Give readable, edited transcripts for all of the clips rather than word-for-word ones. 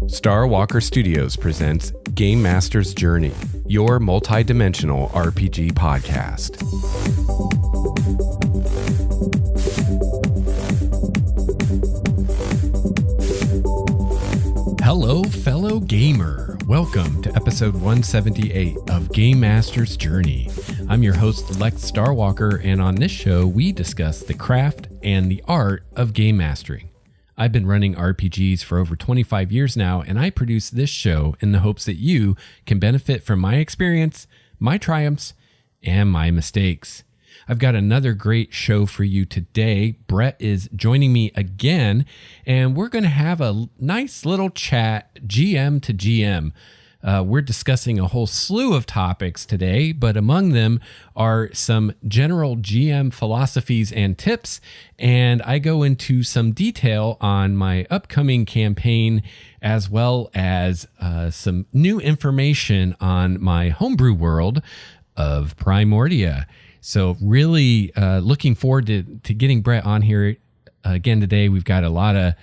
Star Walker Studios presents Game Master's Journey, your multi-dimensional RPG podcast. Hello, fellow gamer. Welcome to episode 178 of Game Master's Journey. I'm your host, Lex Starwalker, and on this show, we discuss the craft and the art of game mastering. I've been running RPGs for over 25 years now, and I produce this show in the hopes that you can benefit from my experience, my triumphs, and my mistakes. I've got another great show for you today. Brett is joining me again, and we're going to have a nice little chat, GM to GM. We're discussing a whole slew of topics today, but among them are some general GM philosophies and tips, and I go into some detail on my upcoming campaign, as well as some new information on my homebrew world of Primordia. So really looking forward to getting Brett on here again today. We've got a lot of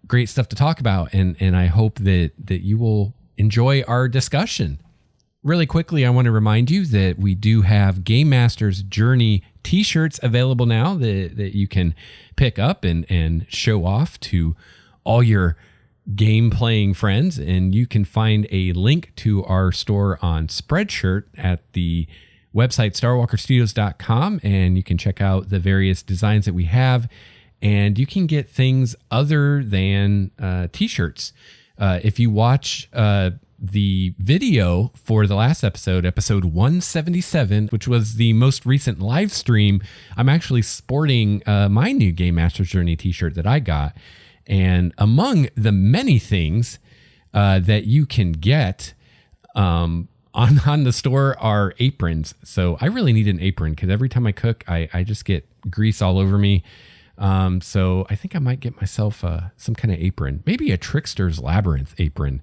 great stuff to talk about, and I hope that you will enjoy our discussion. Really quickly, I want to remind you that we do have Game Master's Journey t-shirts available now that you can pick up and show off to all your game playing friends. And you can find a link to our store on Spreadshirt at the website starwalkerstudios.com, and you can check out the various designs that we have, and you can get things other than t-shirts. If you watch the video for the last episode 177, which was the most recent live stream, I'm actually sporting my new Game Master's Journey t-shirt that I got. And among the many things that you can get on the store are aprons. So I really need an apron because every time I cook, I just get grease all over me. So I think I might get myself some kind of apron, maybe a Trickster's Labyrinth apron.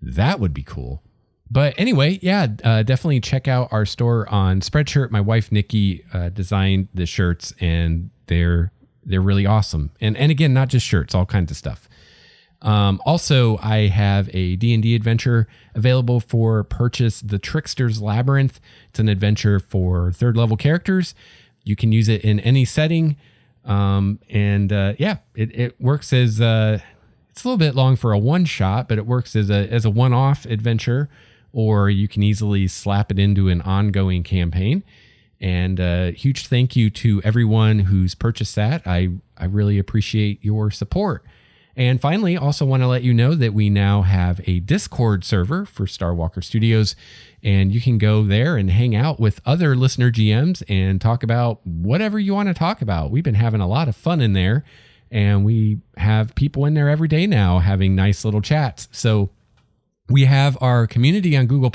That would be cool. But anyway, yeah, definitely check out our store on Spreadshirt. My wife, Nikki, designed the shirts, and they're really awesome. And again, not just shirts, all kinds of stuff. Also, I have a D&D adventure available for purchase, the Trickster's Labyrinth. It's an adventure for third level characters. You can use it in any setting. It works as it's a little bit long for a one shot, but it works as a one-off adventure, or you can easily slap it into an ongoing campaign. And huge thank you to everyone who's purchased that. I really appreciate your support. And finally, also want to let you know that we now have a Discord server for Star Walker Studios, and you can go there and hang out with other listener GMs and talk about whatever you want to talk about. We've been having a lot of fun in there, and we have people in there every day now having nice little chats. So we have our community on Google+,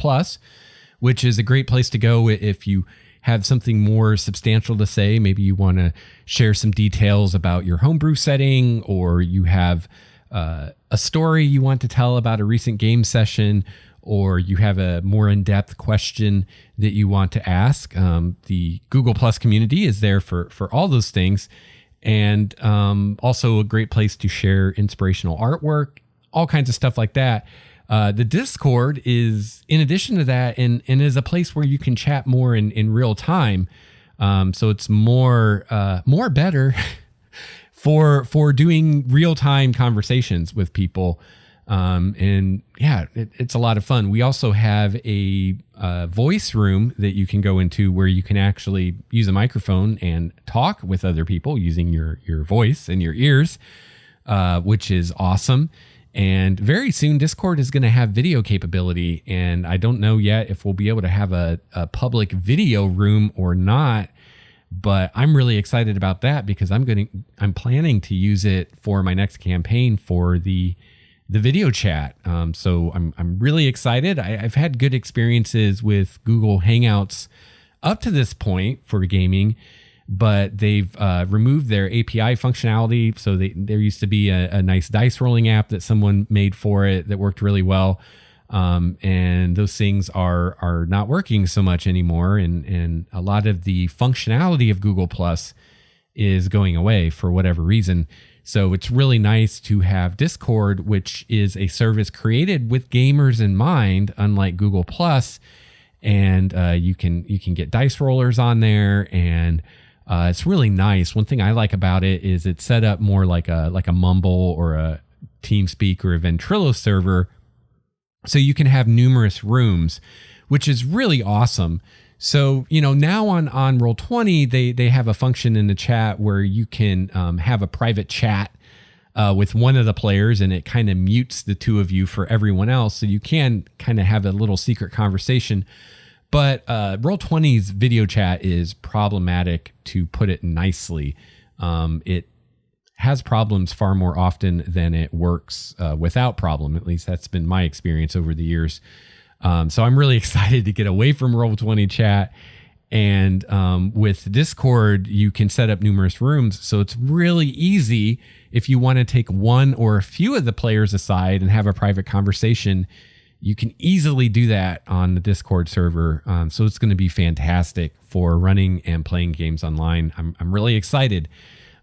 which is a great place to go if you have something more substantial to say. Maybe you want to share some details about your homebrew setting, or you have a story you want to tell about a recent game session, or you have a more in-depth question that you want to ask. The Google Plus community is there for all those things. And also a great place to share inspirational artwork, all kinds of stuff like that. The Discord is, in addition to that, and is a place where you can chat more in real time. So it's more better for doing real time conversations with people. It's a lot of fun. We also have a voice room that you can go into where you can actually use a microphone and talk with other people using your voice and your ears, which is awesome. And very soon, Discord is going to have video capability, and I don't know yet if we'll be able to have a public video room or not, but I'm really excited about that because I'm planning to use it for my next campaign for the video chat. So I'm really excited. I've had good experiences with Google Hangouts up to this point for gaming, but they've removed their API functionality. So there used to be a nice dice rolling app that someone made for it that worked really well. And those things are not working so much anymore. And a lot of the functionality of Google Plus is going away for whatever reason. So it's really nice to have Discord, which is a service created with gamers in mind, unlike Google Plus. And you can get dice rollers on there, and it's really nice. One thing I like about it is it's set up more like a Mumble or a TeamSpeak or a Ventrilo server, so you can have numerous rooms, which is really awesome. So, now on Roll20, they have a function in the chat where you can have a private chat with one of the players, and it kind of mutes the two of you for everyone else. So you can kind of have a little secret conversation. But Roll20's video chat is problematic, to put it nicely. It has problems far more often than it works without problem. At least that's been my experience over the years. So I'm really excited to get away from Roll20 chat. And with Discord, you can set up numerous rooms. So it's really easy if you want to take one or a few of the players aside and have a private conversation. You can easily do that on the Discord server. So it's going to be fantastic for running and playing games online. I'm really excited.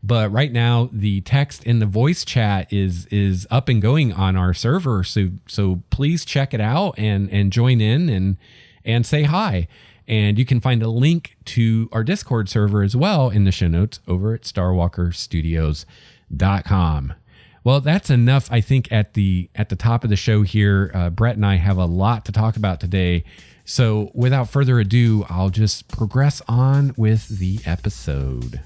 But right now, the text and the voice chat is up and going on our server. So please check it out and join in and say hi. And you can find a link to our Discord server as well in the show notes over at starwalkerstudios.com. Well, that's enough, I think, at the top of the show here. Brett and I have a lot to talk about today. So without further ado, I'll just progress on with the episode.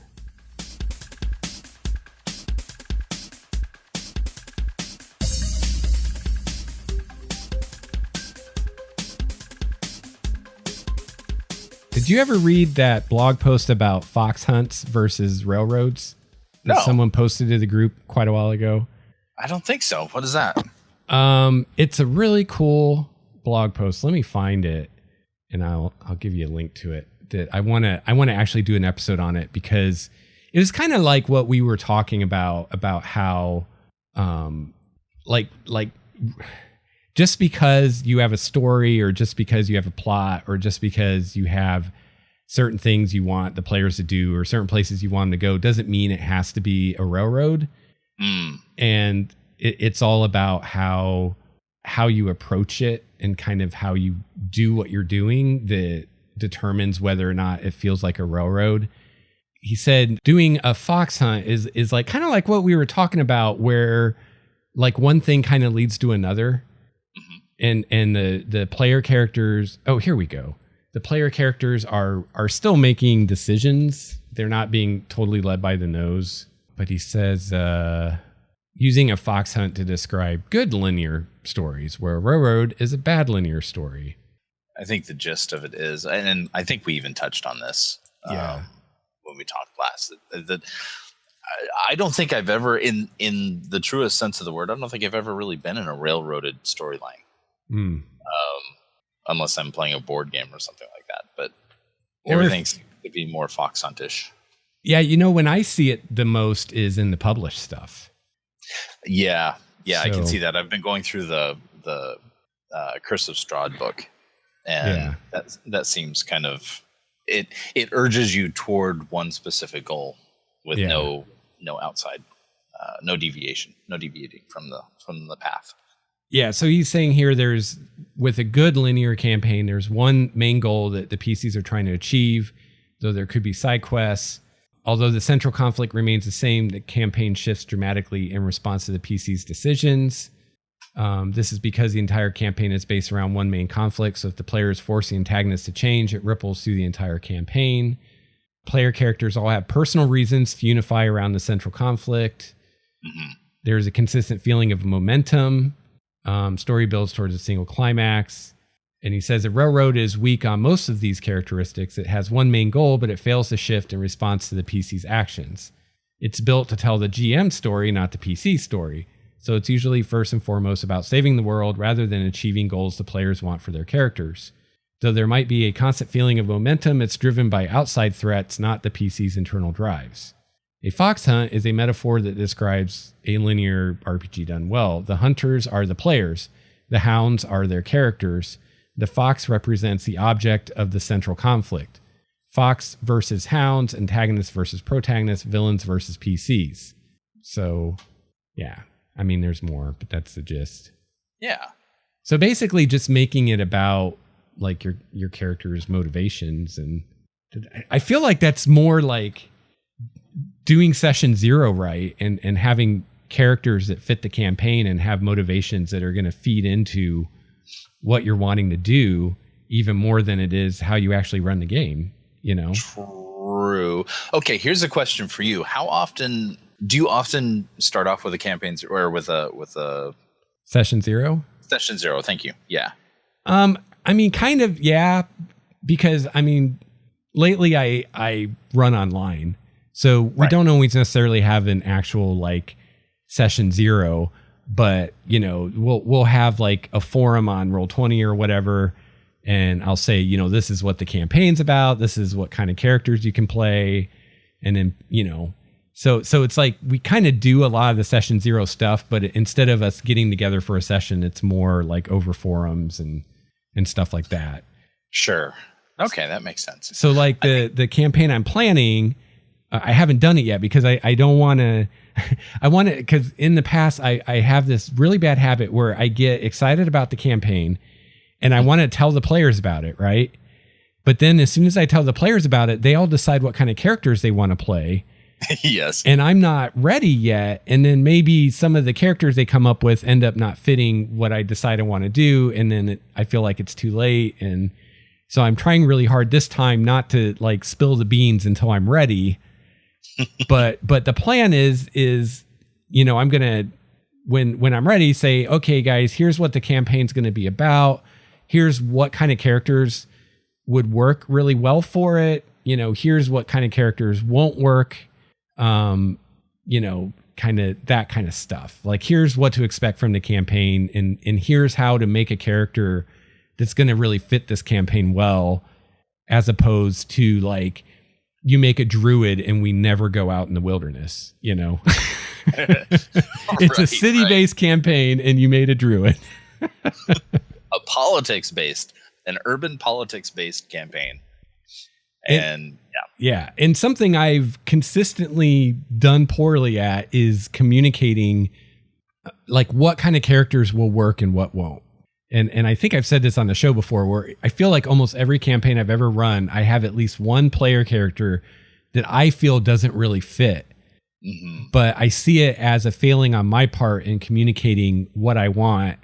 Did you ever read that blog post about fox hunts versus railroads? No. Someone posted to the group quite a while ago. I don't think so. What is that? It's a really cool blog post. Let me find it, and I'll give you a link to it. That I want to actually do an episode on it, because it was kind of like what we were talking about how like just because you have a story, or just because you have a plot, or just because you have certain things you want the players to do, or certain places you want them to go, doesn't mean it has to be a railroad. And it's all about how you approach it, and kind of how you do what you're doing that determines whether or not it feels like a railroad. He said doing a fox hunt is like kind of like what we were talking about, where like one thing kind of leads to another. And the player characters, oh, here we go. The player characters are still making decisions. They're not being totally led by the nose. But he says, using a fox hunt to describe good linear stories, where a railroad is a bad linear story. I think the gist of it is, and I think we even touched on this when we talked last, that I don't think I've ever, in the truest sense of the word, I don't think I've ever really been in a railroaded storyline. Unless I'm playing a board game or something like that, but everything seems to be more fox huntish. Yeah, when I see it the most is in the published stuff. Yeah, I can see that. I've been going through the Curse of Strahd book, and that seems kind of it urges you toward one specific goal with no outside, no deviating from the path. Yeah, so he's saying here with a good linear campaign, there's one main goal that the PCs are trying to achieve, though there could be side quests. Although the central conflict remains the same, the campaign shifts dramatically in response to the PC's decisions. This is because the entire campaign is based around one main conflict, so if the players force the antagonist to change, it ripples through the entire campaign. Player characters all have personal reasons to unify around the central conflict. There's a consistent feeling of momentum. Story builds towards a single climax. And he says the railroad is weak on most of these characteristics. It has one main goal, but it fails to shift in response to the PC's actions. It's built to tell the GM story, not the PC story. So it's usually first and foremost about saving the world rather than achieving goals the players want for their characters. Though there might be a constant feeling of momentum, it's driven by outside threats, not the PC's internal drives. A fox hunt is a metaphor that describes a linear RPG done well. The hunters are the players. The hounds are their characters. The fox represents the object of the central conflict. Fox versus hounds, antagonists versus protagonists, villains versus PCs. So, yeah. I mean, there's more, but that's the gist. Yeah. So basically just making it about like your character's motivations. And I feel like that's more like doing session 0 right and having characters that fit the campaign and have motivations that are going to feed into what you're wanting to do even more than it is how you actually run the game, you know? True. Okay, here's a question for you. How often do you start off with a campaign or with a session 0? Session 0, thank you. Yeah. I mean, kind of, yeah, because I mean, lately I run online, so we don't always necessarily have an actual like session 0, but you know, we'll have like a forum on Roll20 or whatever, and I'll say, you know, this is what the campaign's about, this is what kind of characters you can play, and then, you know, so it's like we kind of do a lot of the session 0 stuff, but instead of us getting together for a session, it's more like over forums and stuff like that. Sure. Okay, that makes sense. So like the campaign I'm planning, I haven't done it yet because I don't want to. I want to, because in the past I have this really bad habit where I get excited about the campaign and I want to tell the players about it, right? But then as soon as I tell the players about it, they all decide what kind of characters they want to play. Yes. And I'm not ready yet. And then maybe some of the characters they come up with end up not fitting what I decide I want to do. And then I feel like it's too late. And so I'm trying really hard this time not to like spill the beans until I'm ready. but the plan is, you know, I'm going to, when I'm ready, say, okay, guys, here's what the campaign's going to be about. Here's what kind of characters would work really well for it. You know, here's what kind of characters won't work. You know, kind of that kind of stuff. Like, here's what to expect from the campaign, and here's how to make a character that's going to really fit this campaign well, as opposed to like you make a druid and we never go out in the wilderness, you know. It's a city-based campaign and you made a druid. A politics-based, an urban politics-based campaign. And yeah. And something I've consistently done poorly at is communicating like what kind of characters will work and what won't. And I think I've said this on the show before, where I feel like almost every campaign I've ever run, I have at least one player character that I feel doesn't really fit. Mm-hmm. But I see it as a failing on my part in communicating what I want.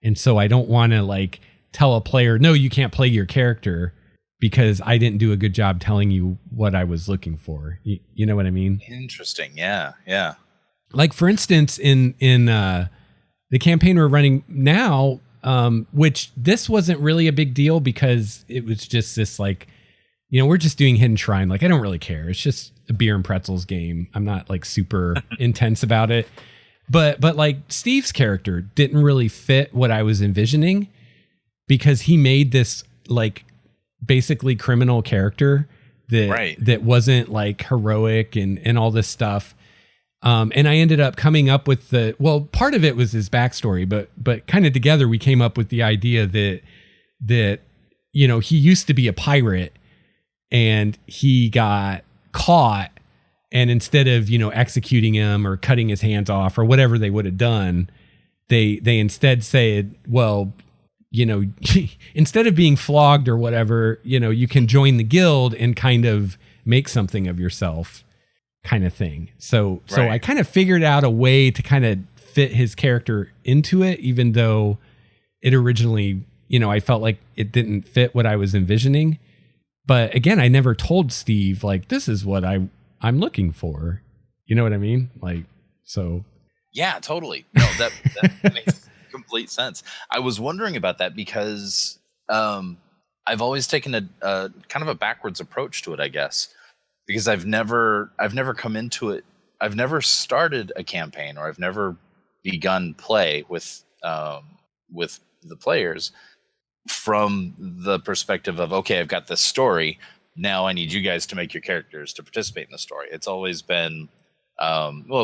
And so I don't want to like tell a player, no, you can't play your character, because I didn't do a good job telling you what I was looking for. You know what I mean? Interesting. Yeah. Yeah. Like, for instance, in the campaign we're running now, which this wasn't really a big deal because it was just this like, you know, we're just doing Hidden Shrine. Like, I don't really care. It's just a beer and pretzels game. I'm not like super intense about it. But like Steve's character didn't really fit what I was envisioning, because he made this like basically criminal character that wasn't like heroic and all this stuff. And I ended up coming up with part of it was his backstory, but kind of together we came up with the idea that, you know, he used to be a pirate and he got caught, and instead of, you know, executing him or cutting his hands off or whatever they would have done, they instead said, well, you know, instead of being flogged or whatever, you know, you can join the guild and kind of make something of yourself, kind of thing. So I kind of figured out a way to kind of fit his character into it, even though it originally, you know, I felt like it didn't fit what I was envisioning. But again, I never told Steve, like, this is what I'm looking for. You know what I mean? Like, so. Yeah, totally. No, that makes complete sense. I was wondering about that because I've always taken a kind of a backwards approach to it, I guess, because I've never come into it. I've never started a campaign, or I've never begun play with the players from the perspective of, okay, I've got this story. Now I need you guys to make your characters to participate in the story. It's always been,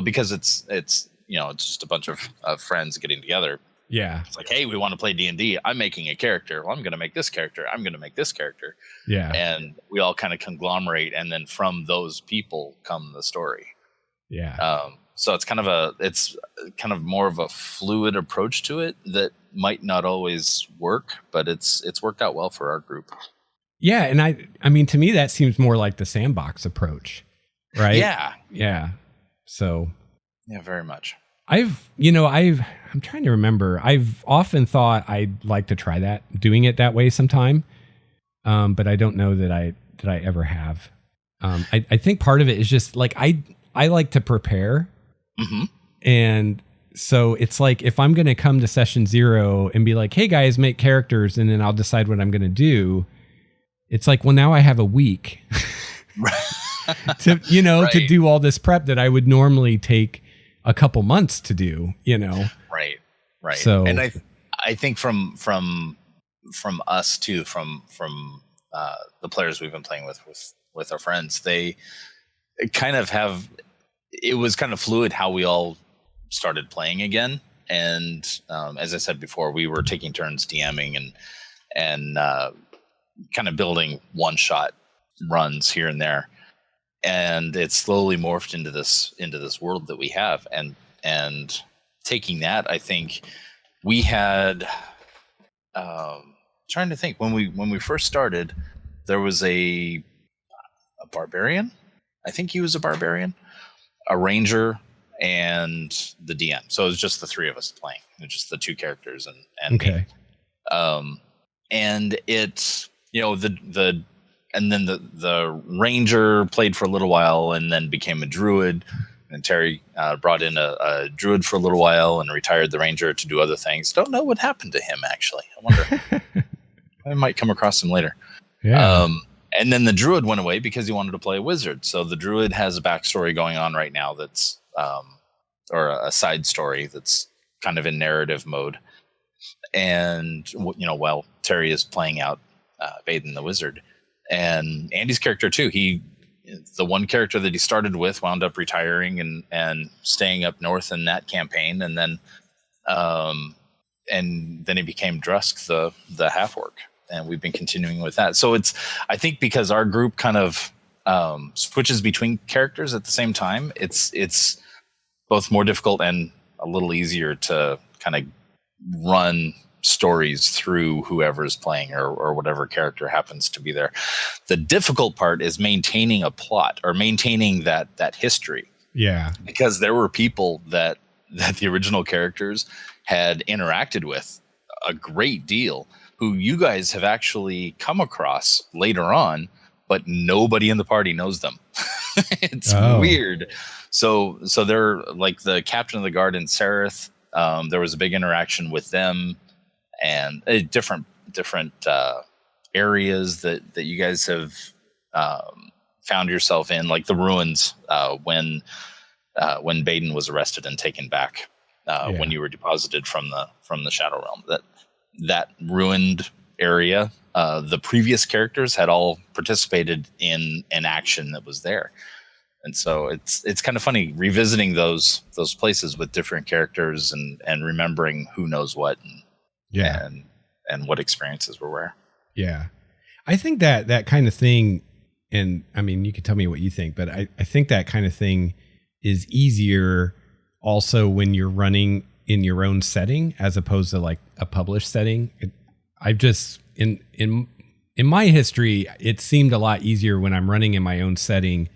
because it's you know, it's just a bunch of friends getting together. Yeah. It's like, hey, we want to play D&D. I'm making a character. Well, I'm going to make this character. I'm going to make this character. Yeah. And we all kind of conglomerate, and then from those people come the story. Yeah. So it's kind of more of a fluid approach to it that might not always work, but it's worked out well for our group. Yeah, and I mean, to me that seems more like the sandbox approach, right? Yeah. So yeah, very much. I'm trying to remember. I've often thought I'd like to try doing it that way sometime, but I don't know that I ever have. I think part of it is just like I like to prepare, and so it's like if I'm going to come to session 0 and be like, "Hey guys, make characters," and then I'll decide what I'm going to do. It's like, well, now I have a week to right. to do all this prep that I would normally take a couple months to do. Right. So, and I think from us too, from the players we've been playing with our friends, they kind of have. It was kind of fluid how we all started playing again, and as I said before, we were taking turns DMing and kind of building one-shot runs here and there, and it slowly morphed into this world that we have, and taking that, I think we had trying to think when we first started, there was a barbarian. I think he was a barbarian, a ranger, and the DM. So it was just the three of us playing, just the two characters and okay. me. And it's and then the ranger played for a little while and then became a druid, and Terry brought in a druid for a little while and retired the ranger to do other things. Don't know what happened to him, actually. I wonder. I might come across him later. Yeah. And then the druid went away because he wanted to play a wizard. So the druid has a backstory going on right now that's or a side story that's kind of in narrative mode. And while Terry is playing out Baden the wizard, and Andy's character too, the one character that he started with wound up retiring and staying up north in that campaign, and then he became Drusk the half orc, and we've been continuing with that. So I think because our group kind of switches between characters at the same time, it's both more difficult and a little easier to kind of run stories through whoever's playing or whatever character happens to be there. The difficult part is maintaining a plot or maintaining that history. Yeah. Because there were people that the original characters had interacted with a great deal who you guys have actually come across later on, but nobody in the party knows them. It's weird. So they're like the captain of the guard in Sereth. There was a big interaction with them, and different areas that you guys have found yourself in, like the ruins when Baden was arrested and taken back when you were deposited from the Shadow Realm. That ruined area. The previous characters had all participated in an action that was there. And so it's kind of funny revisiting those places with different characters and remembering who knows what and what experiences were where. Yeah. I think that kind of thing, and I mean, you can tell me what you think, but I think that kind of thing is easier also when you're running in your own setting as opposed to like a published setting. I've just in my history, it seemed a lot easier when I'm running in my own setting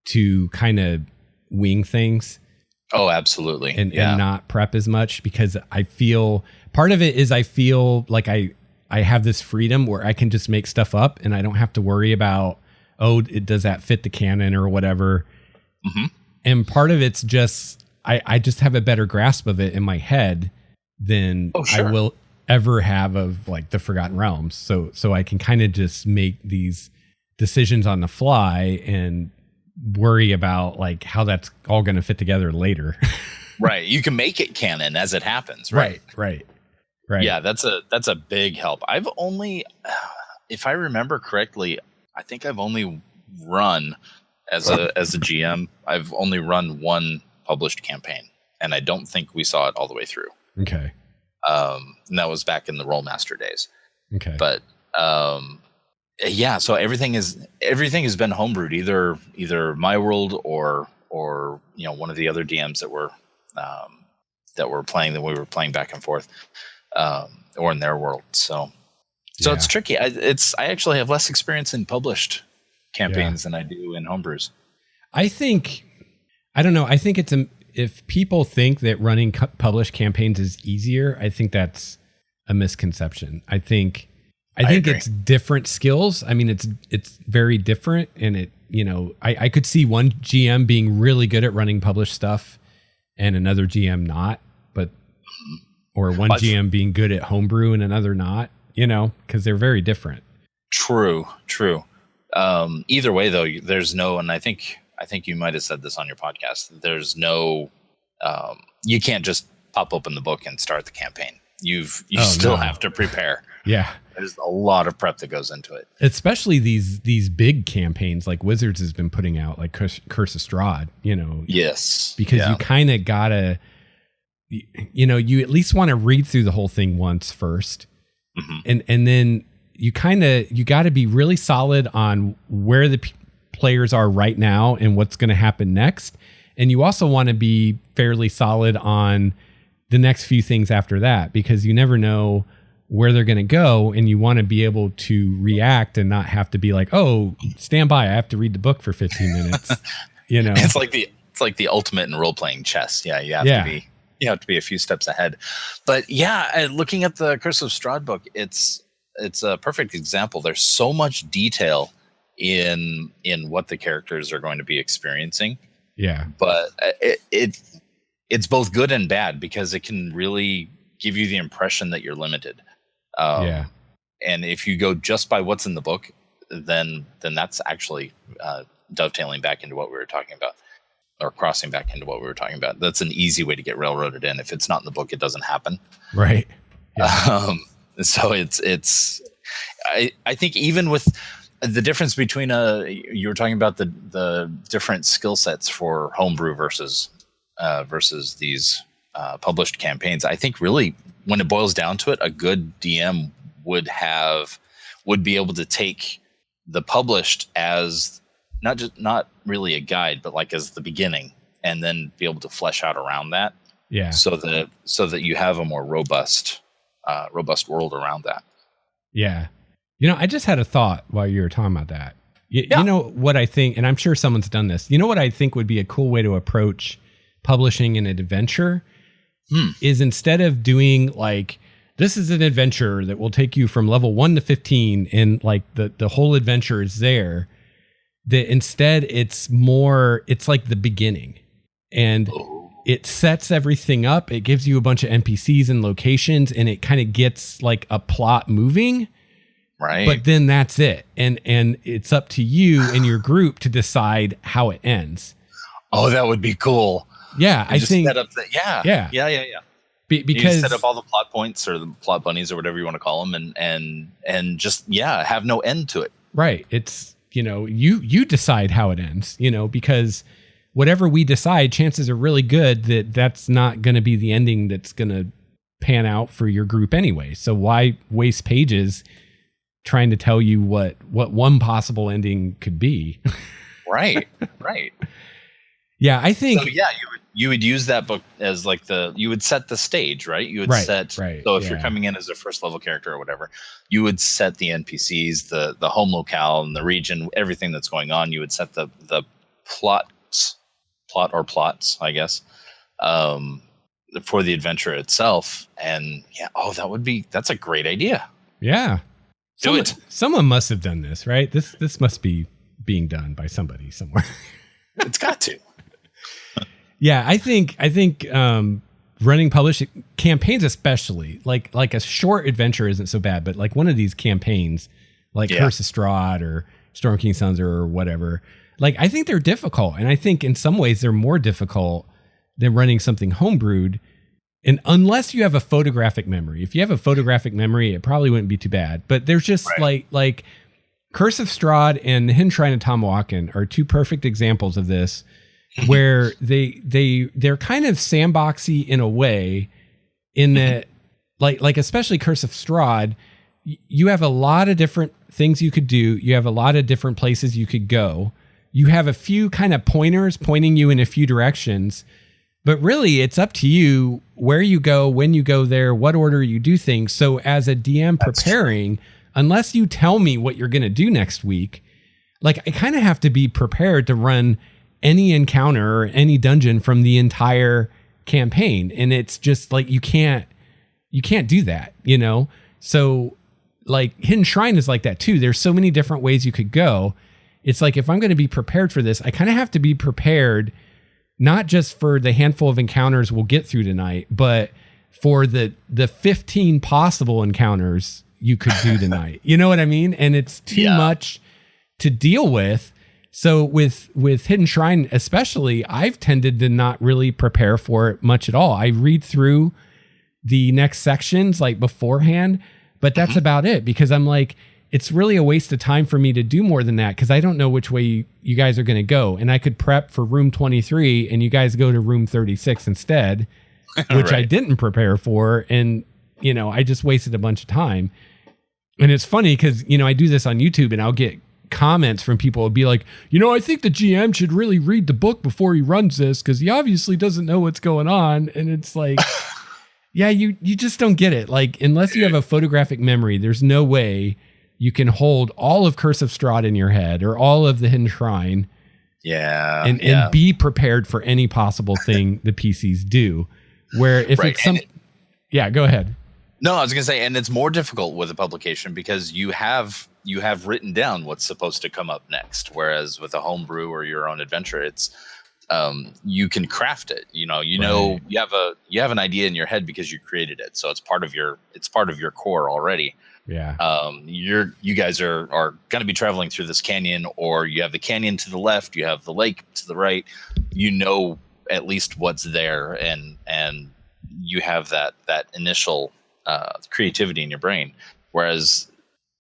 to kind of wing things. Oh, absolutely. And not prep as much, because I feel part of it is I feel like I have this freedom where I can just make stuff up and I don't have to worry about, does that fit the canon or whatever. Mm-hmm. And part of it's just, I just have a better grasp of it in my head than I will ever have of like the Forgotten Realms. So I can kind of just make these decisions on the fly and worry about like how that's all going to fit together later. Right. You can make it canon as it happens. Right. Yeah. That's a big help. I've only, if I remember correctly, I think I've only run as a GM. I've only run one published campaign, and I don't think we saw it all the way through. Okay. And that was back in the Rollmaster days. Okay. But, so everything has been homebrewed, either my world or one of the other DMs that were we were playing back and forth, or in their world. So it's tricky. I actually have less experience in published campaigns than I do in homebrews. I don't know. I think if people think that running published campaigns is easier, I think that's a misconception. I think it's different skills. I mean, it's very different, and I could see one GM being really good at running published stuff and another GM not, or one GM being good at homebrew and another not, because they're very different. True. Either way though, there's no, and I think you might have said this on your podcast, there's no, you can't just pop open the book and start the campaign. You still have to prepare. Yeah. There's a lot of prep that goes into it. Especially these big campaigns like Wizards has been putting out, like Curse of Strahd, Yes. Because you kind of gotta, you at least want to read through the whole thing once first. Mm-hmm. And then you got to be really solid on where the players are right now and what's going to happen next. And you also want to be fairly solid on the next few things after that, because you never know where they're going to go, and you want to be able to react and not have to be like, oh, stand by, I have to read the book for 15 minutes. It's like the ultimate in role-playing chess. Yeah. You have to be a few steps ahead. But looking at the Curse of Strahd book, it's a perfect example. There's so much detail in what the characters are going to be experiencing. Yeah. But it's both good and bad, because it can really give you the impression that you're limited. And if you go just by what's in the book, then that's actually dovetailing back into what we were talking about, or crossing back into what we were talking about. That's an easy way to get railroaded in. If it's not in the book, it doesn't happen. Right. Yeah. So I think even with the difference between you were talking about the different skill sets for homebrew versus these published campaigns. I think really, when it boils down to it, a good DM would be able to take the published as not really a guide, but like as the beginning, and then be able to flesh out around that. Yeah. So that you have a more robust world around that. Yeah. I just had a thought while you were talking about that. You know what I think, and I'm sure someone's done this. You know what I think would be a cool way to approach publishing an adventure is, instead of doing like, this is an adventure that will take you from level 1 to 15 and like the whole adventure is there, that instead it's like the beginning, and it sets everything up. It gives you a bunch of NPCs and locations, and it kind of gets like a plot moving. Right. But then that's it. And it's up to you and your group to decide how it ends. Oh, that would be cool. Yeah, I think set up yeah. Because you set up all the plot points, or the plot bunnies, or whatever you want to call them, and just have no end to it. Right. It's you decide how it ends. Because whatever we decide, chances are really good that that's not going to be the ending that's going to pan out for your group anyway. So why waste pages trying to tell you what one possible ending could be? Right. Yeah, I think. So you would use that book as like you would set the stage, right? You would set. Right. So if you're coming in as a first level character or whatever, you would set the NPCs, the home locale and the region, everything that's going on. You would set the plots, I guess, for the adventure itself. And that's a great idea. Yeah. Do it. Someone must have done this, right? This must be being done by somebody somewhere. It's got to. Yeah, I think running published campaigns, especially like a short adventure isn't so bad, but like one of these campaigns, like Curse of Strahd or Storm King Sons or whatever, like I think they're difficult, and I think in some ways they're more difficult than running something homebrewed. And unless you have a photographic memory, if you have a photographic memory, it probably wouldn't be too bad. But there's just like Curse of Strahd and the Hidden Shrine of Tomahawken are two perfect examples of this, where they're kind of sandboxy in a way, in that like especially Curse of Strahd, you have a lot of different things you could do. You have a lot of different places you could go. you have a few kind of pointers pointing you in a few directions, but really it's up to you where you go, when you go there, what order you do things. So as a DM preparing, unless you tell me what you're going to do next week, like I kind of have to be prepared to run any encounter or any dungeon from the entire campaign. And it's just like, you can't do that, you know? So like Hidden Shrine is like that too. There's so many different ways you could go. It's like, if I'm going to be prepared for this, I kind of have to be prepared, not just for the handful of encounters we'll get through tonight, but for the 15 possible encounters you could do tonight. You know what I mean? And it's too much to deal with. So with Hidden Shrine especially, I've tended to not really prepare for it much at all. I read through the next sections like beforehand, but that's about it, because I'm like, it's really a waste of time for me to do more than that, because I don't know which way you guys are going to go. And I could prep for room 23 and you guys go to room 36 instead, which I didn't prepare for. And, you know, I just wasted a bunch of time. And it's funny because, you know, I do this on YouTube and I'll get comments from people who will be like, you know, I think the GM should really read the book before he runs this, because he obviously doesn't know what's going on. And it's like, yeah, you just don't get it. Like, unless you have a photographic memory, there's no way you can hold all of Curse of Strahd in your head or all of the Hidden Shrine. And be prepared for any possible thing the PCs do. Where if it's some, go ahead. No, I was going to say, and it's more difficult with a publication because you have written down what's supposed to come up next. Whereas with a homebrew or your own adventure, it's you can craft it. You know, you have an idea in your head because you created it, so it's part of your core already. Yeah. You guys are going to be traveling through this canyon, or you have the canyon to the left, you have the lake to the right. You know at least what's there, and you have that initial creativity in your brain. Whereas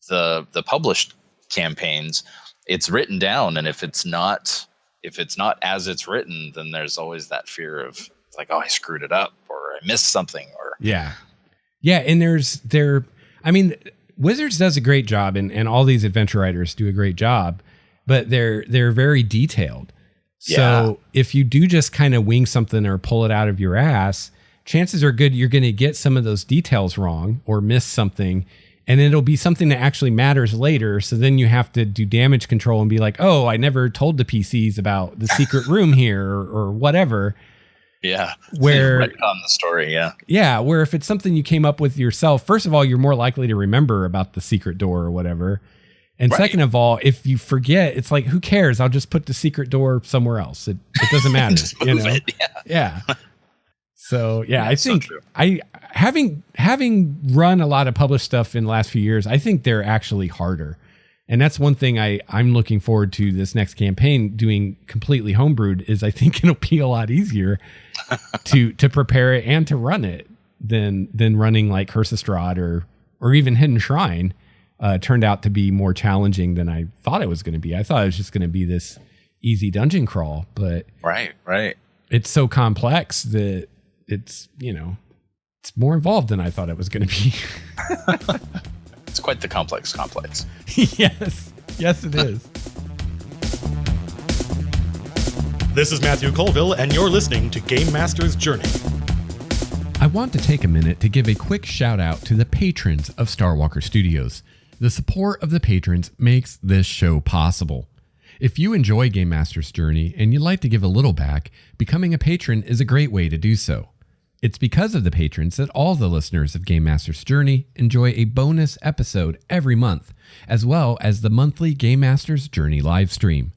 the published campaigns, it's written down, and if it's not as it's written, then there's always that fear of like, oh, I screwed it up, or I missed something, or and I mean, Wizards does a great job, and all these adventure writers do a great job, but they're very detailed. So if you do just kind of wing something or pull it out of your ass, chances are good you're going to get some of those details wrong or miss something, and it'll be something that actually matters later. So then you have to do damage control and be like, oh, I never told the PCs about the secret room here or whatever. Yeah. Where on the story. Yeah. Yeah. Where if it's something you came up with yourself, first of all, you're more likely to remember about the secret door or whatever. And second of all, if you forget, it's like, who cares? I'll just put the secret door somewhere else. It doesn't matter. Just move it. Yeah. So I think having run a lot of published stuff in the last few years, I think they're actually harder. And that's one thing I'm looking forward to this next campaign doing completely homebrewed, is I think it'll be a lot easier to prepare it and to run it than running like Curse of Strahd or even Hidden Shrine turned out to be more challenging than I thought it was going to be. I thought it was just going to be this easy dungeon crawl, but right. It's so complex that it's more involved than I thought it was going to be. It's quite the complex. Yes, it is. This is Matthew Colville, and you're listening to Game Master's Journey. I want to take a minute to give a quick shout out to the patrons of Starwalker Studios. The support of the patrons makes this show possible. If you enjoy Game Master's Journey and you'd like to give a little back, becoming a patron is a great way to do so. It's because of the patrons that all the listeners of Game Master's Journey enjoy a bonus episode every month, as well as the monthly Game Master's Journey live stream.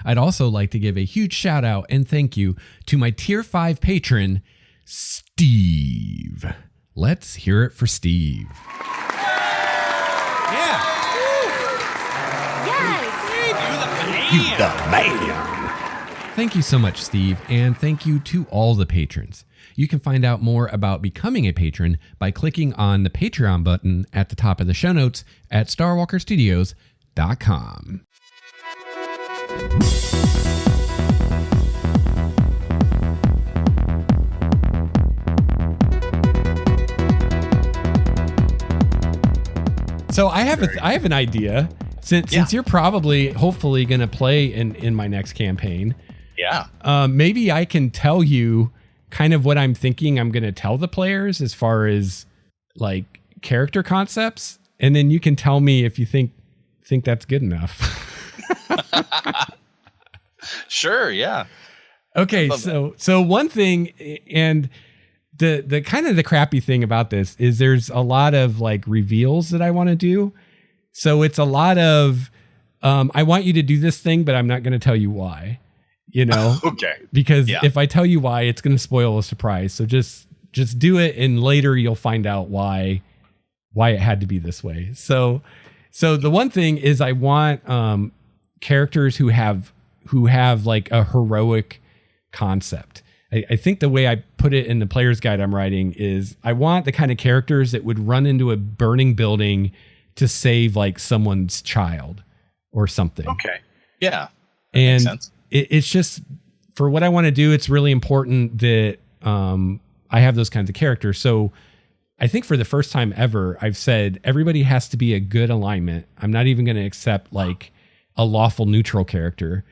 I'd also like to give a huge shout out and thank you to my Tier 5 patron, Steve. Let's hear it for Steve. Yeah. Yes. You the man. Thank you so much, Steve, and thank you to all the patrons. You can find out more about becoming a patron by clicking on the Patreon button at the top of the show notes at starwalkerstudios.com. So I have an idea. Since you're probably, hopefully, going to play in my next campaign. Yeah. Maybe I can tell you kind of what I'm thinking I'm going to tell the players as far as like character concepts. And then you can tell me if you think that's good enough. Sure. Yeah. Okay. So one thing, and the kind of the crappy thing about this is there's a lot of like reveals that I want to do. So it's a lot of, I want you to do this thing, but I'm not going to tell you why, Okay. Because if I tell you why, it's going to spoil a surprise. So just do it. And later you'll find out why it had to be this way. So the one thing is I want, characters who have like a heroic concept. I think the way I put it in the player's guide I'm writing is I want the kind of characters that would run into a burning building to save like someone's child or something. Okay. Yeah. And makes sense. It's just for what I want to do. It's really important that I have those kinds of characters. So I think for the first time ever, I've said everybody has to be a good alignment. I'm not even going to accept like a lawful neutral character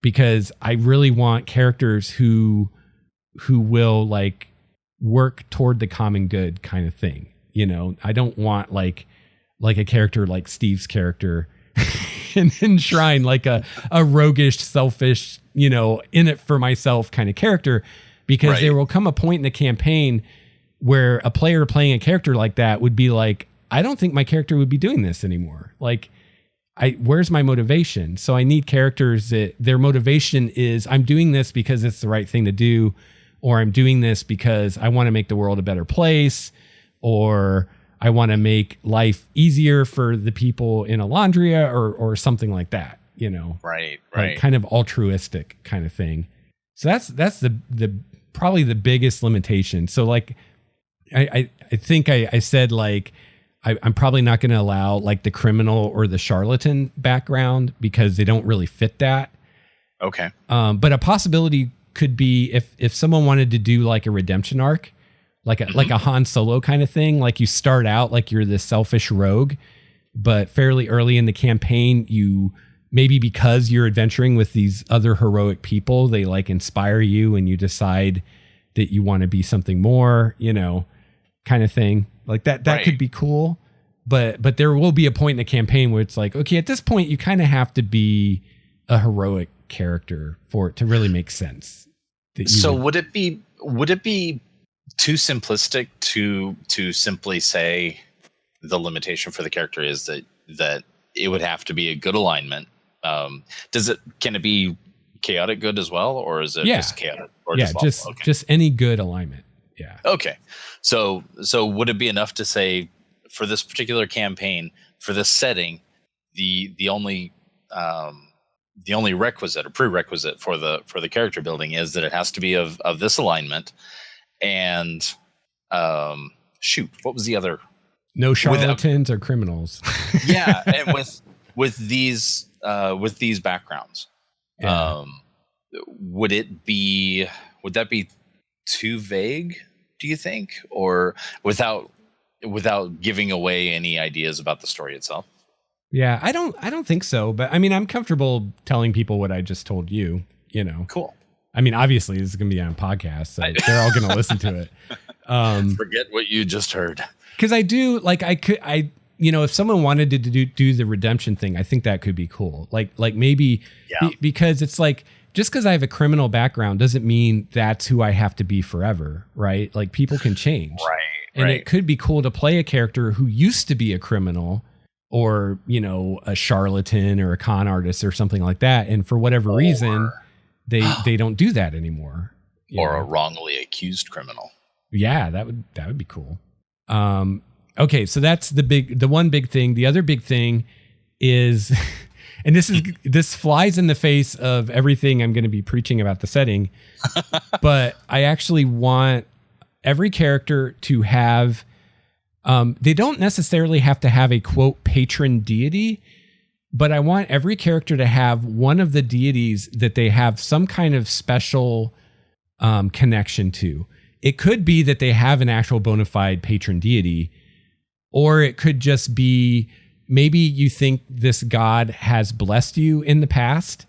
because I really want characters who will like work toward the common good kind of thing. I don't want like a character like Steve's character and enshrine like a roguish, selfish, in it for myself kind of character, because there will come a point in the campaign where a player playing a character like that would be like, I don't think my character would be doing this anymore. Like, where's my motivation? So I need characters that their motivation is I'm doing this because it's the right thing to do, or I'm doing this because I want to make the world a better place, or I want to make life easier for the people in Alondria or something like that, Right. like kind of altruistic kind of thing. So that's the probably the biggest limitation. So like, I think I said like, I'm probably not going to allow like the criminal or the charlatan background because they don't really fit that. Okay. But a possibility could be if someone wanted to do like a redemption arc, like a Han Solo kind of thing. Like you start out like you're this selfish rogue, but fairly early in the campaign, you maybe because you're adventuring with these other heroic people, they like inspire you and you decide that you want to be something more, kind of thing. Like that could be cool, but there will be a point in the campaign where it's like, okay, at this point you kind of have to be a heroic character for it to really make sense. So would it be too simplistic to simply say the limitation for the character is that it would have to be a good alignment? Can it be chaotic good as well, or is it just chaotic? Or just any good alignment. Yeah. Okay. So would it be enough to say for this particular campaign, for this setting, the only requisite or prerequisite for the character building is that it has to be of this alignment, and what was the other? No charlatans or criminals. Yeah, and with these backgrounds, would that be too vague, do you think, or without giving away any ideas about the story itself? Yeah, I don't think so, but I mean, I'm comfortable telling people what I just told you, Cool. I mean, obviously this is going to be on a podcast, so they're all going to listen to it. Forget what you just heard. Cause I do like, if someone wanted to do the redemption thing, I think that could be cool. Like maybe because it's like, just because I have a criminal background doesn't mean that's who I have to be forever, right? Like people can change. Right. And it could be cool to play a character who used to be a criminal or, a charlatan or a con artist or something like that. And for whatever reason, they don't do that anymore. Or a wrongly accused criminal. Yeah, that would be cool. Okay, so that's the one big thing. The other big thing is, and this flies in the face of everything I'm going to be preaching about the setting, but I actually want every character to have, they don't necessarily have to have a quote patron deity, but I want every character to have one of the deities that they have some kind of special connection to. It could be that they have an actual bona fide patron deity, or it could just be maybe you think this God has blessed you in the past.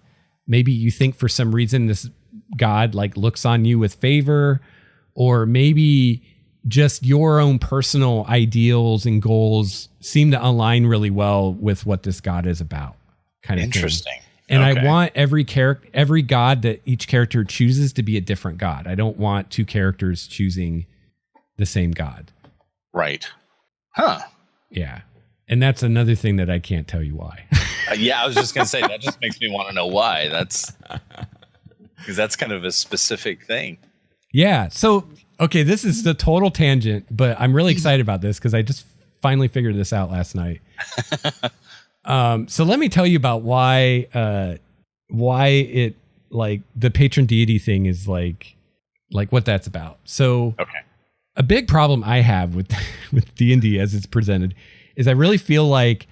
Maybe you think for some reason this God like looks on you with favor, or maybe just your own personal ideals and goals seem to align really well with what this God is about. Kind of interesting. Thing. And I want every God that each character chooses to be a different God. I don't want two characters choosing the same God. Right. Huh. Yeah. And that's another thing that I can't tell you why. Yeah, I was just going to say, that just makes me want to know why. That's because that's kind of a specific thing. Yeah. So, okay, this is the total tangent, but I'm really excited about this because I just finally figured this out last night. So let me tell you about why it like the patron deity thing is like what that's about. So a big problem I have with D&D as it's presented is I really feel like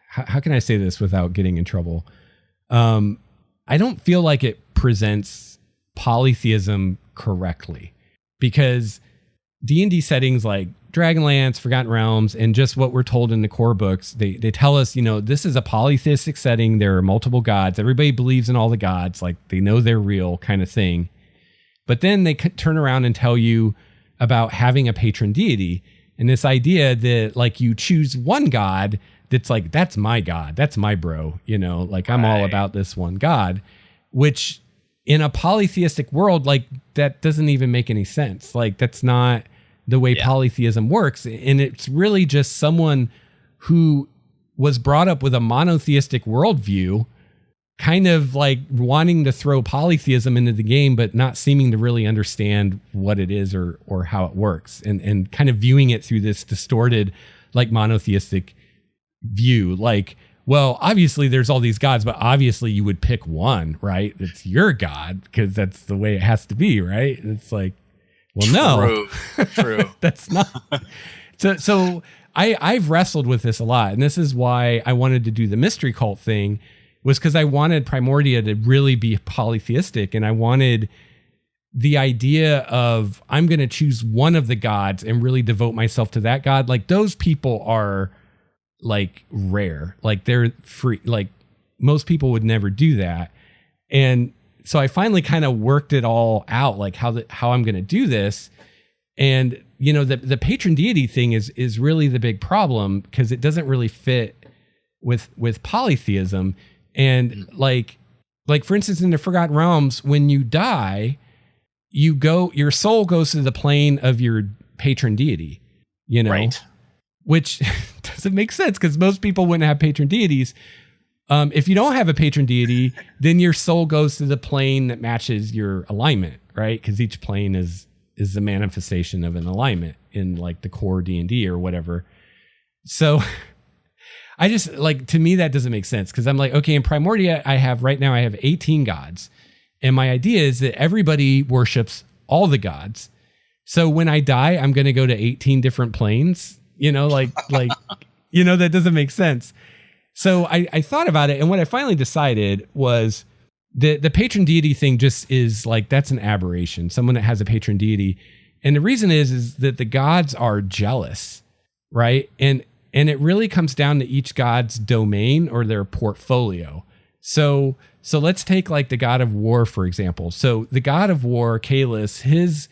how can I say this without getting in trouble? I don't feel like it presents polytheism correctly, because D&D settings like Dragonlance, Forgotten Realms, and just what we're told in the core books, they tell us, this is a polytheistic setting. There are multiple gods. Everybody believes in all the gods. Like they know they're real kind of thing. But then they turn around and tell you about having a patron deity and this idea that like you choose one god that's like, that's my god. That's my bro. Like I'm all about this one god, which in a polytheistic world, like that doesn't even make any sense. Like that's not the way polytheism works. And it's really just someone who was brought up with a monotheistic worldview, kind of like wanting to throw polytheism into the game, but not seeming to really understand what it is or how it works, and kind of viewing it through this distorted, like monotheistic view. Like, well, obviously there's all these gods, but obviously you would pick one, right? It's your god because that's the way it has to be, right? It's like, well, no, True. That's not. So I've wrestled with this a lot, and this is why I wanted to do the mystery cult thing, was because I wanted Primordia to really be polytheistic, and I wanted the idea of I'm going to choose one of the gods and really devote myself to that god. Like those people are like rare, like they're free. Like most people would never do that, and so I finally kind of worked it all out, like how I'm going to do this. And, the patron deity thing is really the big problem because it doesn't really fit with polytheism. And like for instance, in the Forgotten Realms, when you die, your soul goes to the plane of your patron deity, Right. Which doesn't make sense because most people wouldn't have patron deities. If you don't have a patron deity, then your soul goes to the plane that matches your alignment, right? Because each plane is the manifestation of an alignment in like the core D&D or whatever. So I just like, to me, that doesn't make sense because I'm like, okay, in Primordia, I have 18 gods. And my idea is that everybody worships all the gods. So when I die, I'm going to go to 18 different planes, that doesn't make sense. So I thought about it, and what I finally decided was the patron deity thing just is like, that's an aberration, someone that has a patron deity. And the reason is that the gods are jealous, right? And it really comes down to each god's domain or their portfolio. So let's take like the god of war, for example. So the god of war, Kalis, his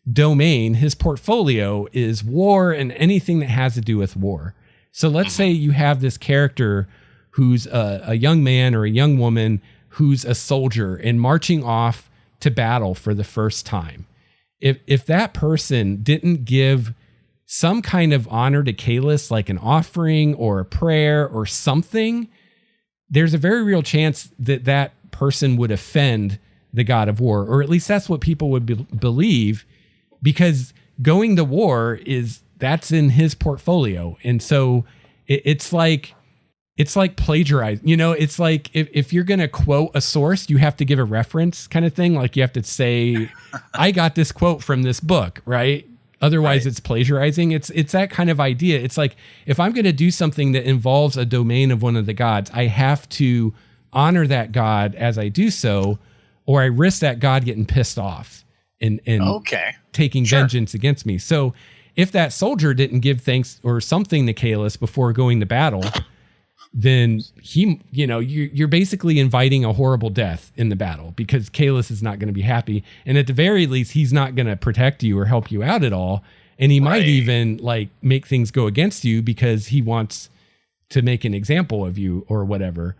domain, his portfolio is war and anything that has to do with war. So let's say you have this character who's a young man or a young woman who's a soldier and marching off to battle for the first time. If that person didn't give some kind of honor to Kalis, like an offering or a prayer or something, there's a very real chance that that person would offend the god of war, or at least that's what people would believe, because going to war that's in his portfolio. And so it's like plagiarizing, it's like if you're going to quote a source, you have to give a reference kind of thing. Like you have to say, I got this quote from this book, right? Otherwise it's plagiarizing. It's that kind of idea. It's like, if I'm going to do something that involves a domain of one of the gods, I have to honor that god as I do so, or I risk that god getting pissed off and taking vengeance against me. So if that soldier didn't give thanks or something to Kalis before going to battle, then you're basically inviting a horrible death in the battle, because Kalis is not going to be happy. And at the very least, he's not going to protect you or help you out at all. And he might even like make things go against you because he wants to make an example of you or whatever.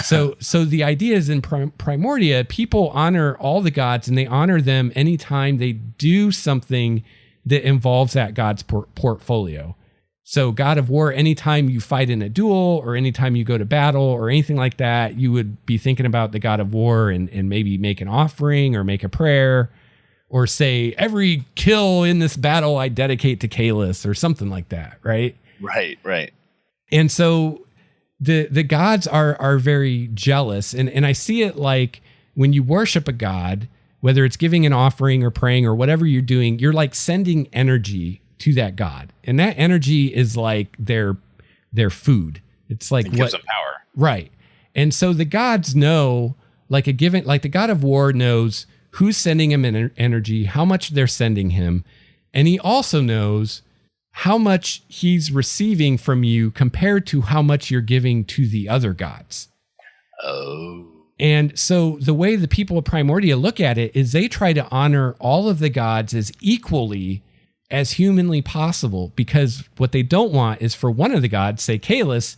So the idea is in Primordia, people honor all the gods, and they honor them anytime they do something that involves that god's portfolio. So God of War, anytime you fight in a duel or anytime you go to battle or anything like that, you would be thinking about the God of War and maybe make an offering or make a prayer or say, every kill in this battle I dedicate to Kalis or something like that, right? Right. And so the gods are very jealous. And I see it like when you worship a god, whether it's giving an offering or praying or whatever you're doing, you're like sending energy to that god. And that energy is like their food. It's like it gives them power. Right. And so the gods know, like the God of War knows who's sending him energy, how much they're sending him. And he also knows how much he's receiving from you compared to how much you're giving to the other gods. Oh. And so the way the people of Primordia look at it is they try to honor all of the gods as equally as humanly possible, because what they don't want is for one of the gods, say Kalis,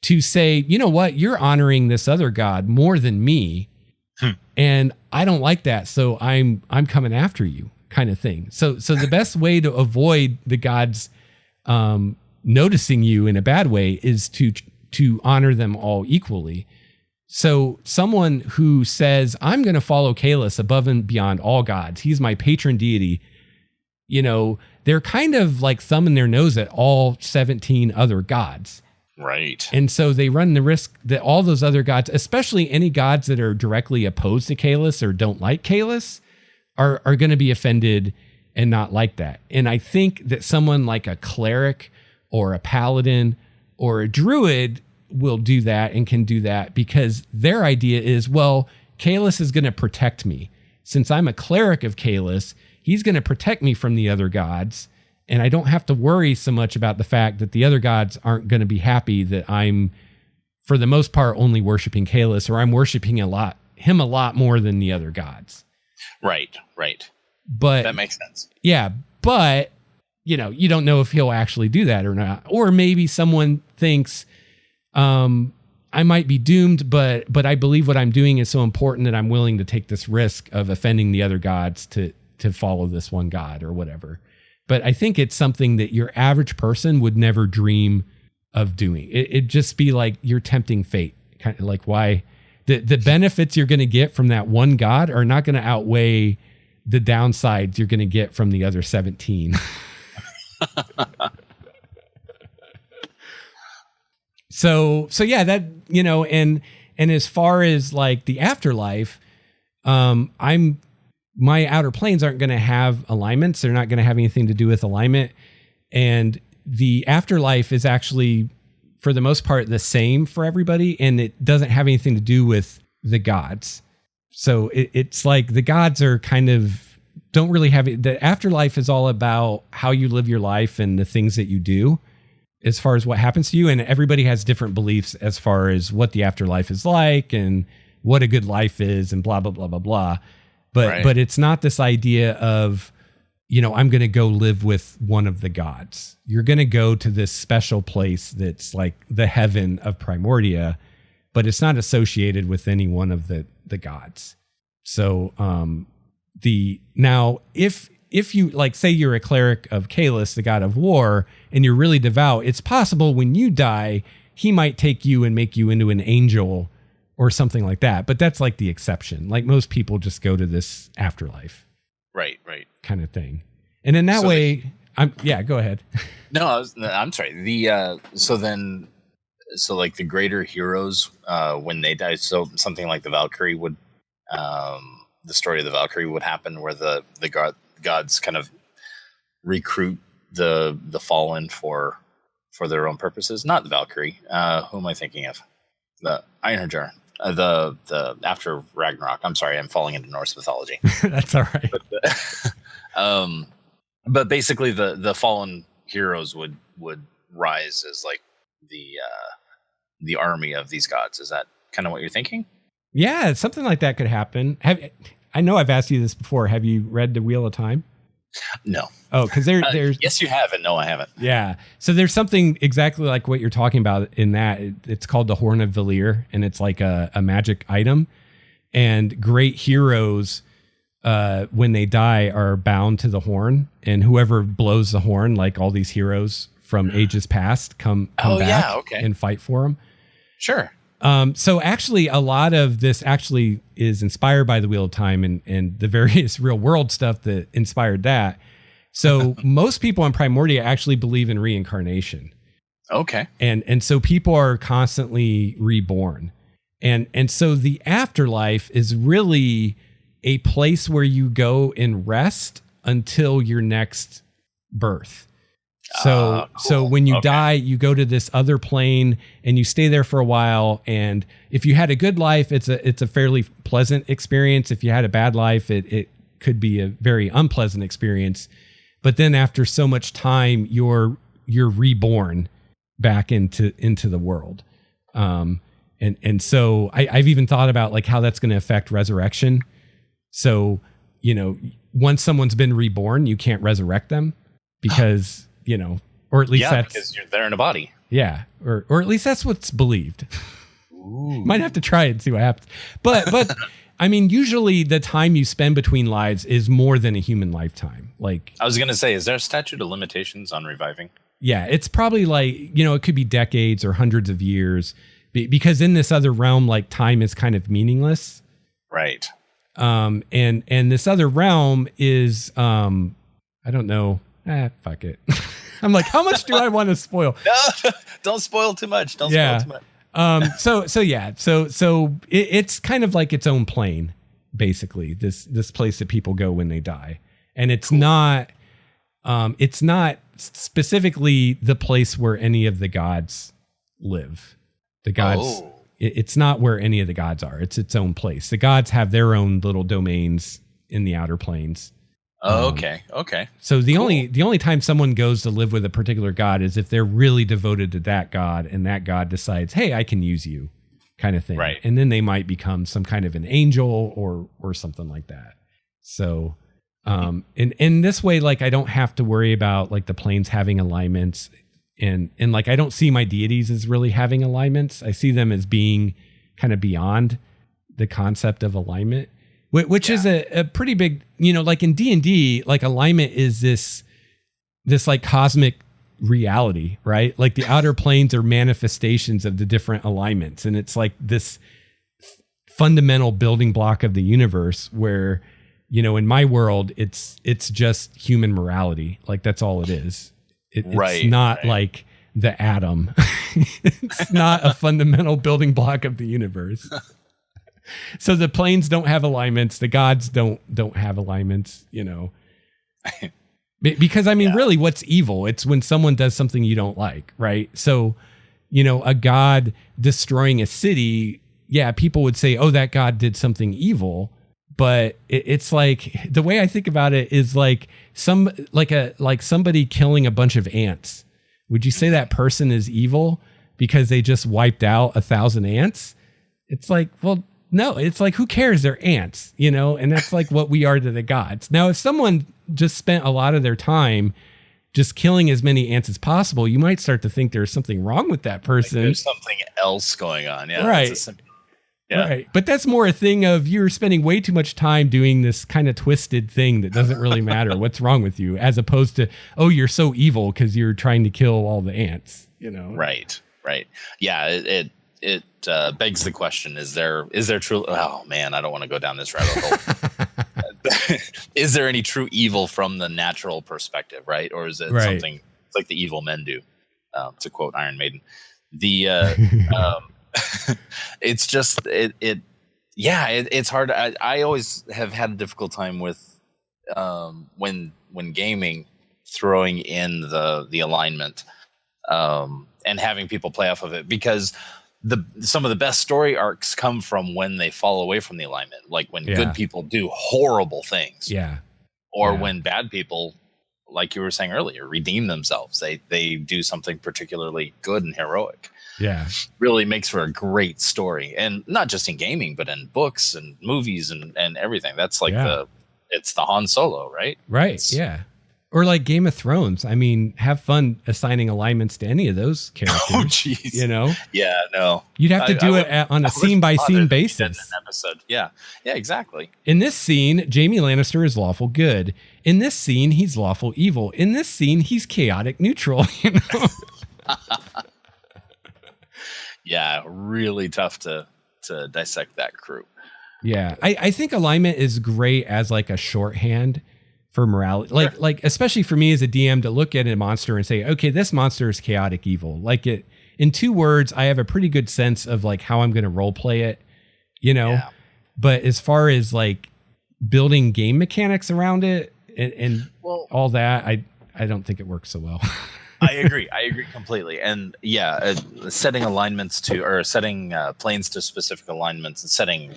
to say, you know what, you're honoring this other god more than me. And I don't like that. So I'm coming after you, kind of thing. So the best way to avoid the gods noticing you in a bad way is to honor them all equally. So someone who says, I'm going to follow Kalis above and beyond all gods, he's my patron deity, they're kind of like thumbing their nose at all 17 other gods. Right. And so they run the risk that all those other gods, especially any gods that are directly opposed to Kalis or don't like Kalis, are going to be offended and not like that. And I think that someone like a cleric or a paladin or a druid will do that and can do that because their idea is, well, Kalis is going to protect me. Since I'm a cleric of Kalis, he's going to protect me from the other gods. And I don't have to worry so much about the fact that the other gods aren't going to be happy that I'm, for the most part, only worshiping Kalis, or I'm worshiping him a lot more than the other gods. Right. But that makes sense. Yeah, but you don't know if he'll actually do that or not. Or maybe someone thinks, I might be doomed, but I believe what I'm doing is so important that I'm willing to take this risk of offending the other gods to follow this one god or whatever. But I think it's something that your average person would never dream of doing. It'd just be like you're tempting fate. Kind of like why the benefits you're going to get from that one god are not going to outweigh the downsides you're going to get from the other 17. So yeah, that, and as far as like the afterlife, my outer planes aren't going to have alignments. They're not going to have anything to do with alignment. And the afterlife is actually, for the most part, the same for everybody. And it doesn't have anything to do with the gods. So it's like the gods are kind of, don't really have it. The afterlife is all about how you live your life and the things that you do as far as what happens to you. And everybody has different beliefs as far as what the afterlife is like and what a good life is and blah, blah, blah, blah, blah. But it's not this idea of, I'm going to go live with one of the gods. You're going to go to this special place that's like the heaven of Primordia, but it's not associated with any one of the gods. So if you like, say you're a cleric of Kalis, the god of war, and you're really devout, it's possible when you die, he might take you and make you into an angel or something like that. But that's like the exception. Like most people just go to this afterlife. Right. Kind of thing. And in that way, go ahead. No, I'm sorry. So like the greater heroes, when they die, so something like the Valkyrie would, the story of the Valkyrie would happen where the gods kind of recruit the fallen for their own purposes. Not the Valkyrie. Who am I thinking of? The Einherjar. The after Ragnarok. I'm sorry, I'm falling into Norse mythology. That's all right. But basically, the fallen heroes would rise as like the army of these gods. Is that kind of what you're thinking? Yeah, something like that could happen. I know I've asked you this before. Have you read The Wheel of Time? No. Oh, because there's yes, you have, and no, I haven't. Yeah. So there's something exactly like what you're talking about in that. It's called the Horn of Valir, and it's like a magic item. And great heroes, when they die, are bound to the horn. And whoever blows the horn, like all these heroes from ages past, come back and fight for them. Sure. So actually, a lot of this actually is inspired by the Wheel of Time and the various real world stuff that inspired that. So most people in Primordia actually believe in reincarnation. Okay. And so people are constantly reborn. And so the afterlife is really a place where you go and rest until your next birth. So cool. So when you die, you go to this other plane and you stay there for a while. And if you had a good life, it's a fairly pleasant experience. If you had a bad life, it could be a very unpleasant experience. But then after so much time, you're reborn back into the world. And so I've even thought about like how that's going to affect resurrection. So, once someone's been reborn, you can't resurrect them because, or at least that's because you're there in a body. Yeah. Or at least that's what's believed. Ooh. Might have to try it and see what happens. But I mean, usually the time you spend between lives is more than a human lifetime. Like, I was going to say, is there a statute of limitations on reviving? Yeah, it's probably like, it could be decades or hundreds of years because in this other realm, like time is kind of meaningless. Right. And this other realm is, I don't know. Fuck it. I'm like, how much do I want to spoil? No, don't spoil too much. Don't spoil too much. So it's kind of like its own plane, basically, this place that people go when they die. And it's not specifically the place where any of the gods live. The gods, it's not where any of the gods are. It's its own place. The gods have their own little domains in the outer planes. Okay. So the only time someone goes to live with a particular god is if they're really devoted to that god and that god decides, hey, I can use you, kind of thing. Right. And then they might become some kind of an angel or something like that. So in this way, like I don't have to worry about like the planes having alignments and like I don't see my deities as really having alignments. I see them as being kind of beyond the concept of alignment. Which is a pretty big, like in D&D, like alignment is this like cosmic reality, right? Like the outer planes are manifestations of the different alignments. And it's like this fundamental building block of the universe where, in my world, it's just human morality. Like that's all it is. It's not like the atom. It's not a fundamental building block of the universe. So the planes don't have alignments. The gods don't have alignments, because I mean, really what's evil? It's when someone does something you don't like. Right. So, a god destroying a city. Yeah. People would say, oh, that god did something evil. But it's like the way I think about it is like somebody killing a bunch of ants. Would you say that person is evil because they just wiped out 1,000 ants? It's like, well, no, it's like, who cares? They're ants, and that's like what we are to the gods. Now, if someone just spent a lot of their time just killing as many ants as possible, you might start to think there's something wrong with that person. Like there's something else going on. Yeah. Right. Right. But that's more a thing of you're spending way too much time doing this kind of twisted thing that doesn't really matter. What's wrong with you? As opposed to, oh, you're so evil because you're trying to kill all the ants, Right. Yeah. It begs the question: Is there true? Oh man, I don't want to go down this rabbit hole. Is there any true evil from the natural perspective, right? Or is it something like the evil men do? To quote Iron Maiden, it's just it's hard. I always have had a difficult time with when gaming throwing in the alignment and having people play off of it because. Some of the best story arcs come from when they fall away from the alignment, like when good people do horrible things, or when bad people like you were saying earlier, redeem themselves. They do something particularly good and heroic. Yeah. Really makes for a great story. And not just in gaming, but in books and movies and everything. That's like it's the Han Solo, right? Right. Yeah. Or like Game of Thrones. I mean, have fun assigning alignments to any of those characters. Oh, jeez. You know? Yeah, no. You'd have to do it on a scene-by-scene basis. An episode. Yeah, exactly. In this scene, Jaime Lannister is lawful good. In this scene, he's lawful evil. In this scene, he's chaotic neutral. You know? Yeah, really tough to dissect that crew. Yeah, I think alignment is great as like a shorthand for morality. Like especially for me as a DM to look at a monster and say, okay, this monster is chaotic evil. Like it in 2 words, I have a pretty good sense of like how I'm going to role play it, you know. Yeah. But as far as like building game mechanics around it and all that, I don't think it works so well. I agree completely. And setting alignments to, or setting planes to specific alignments, and setting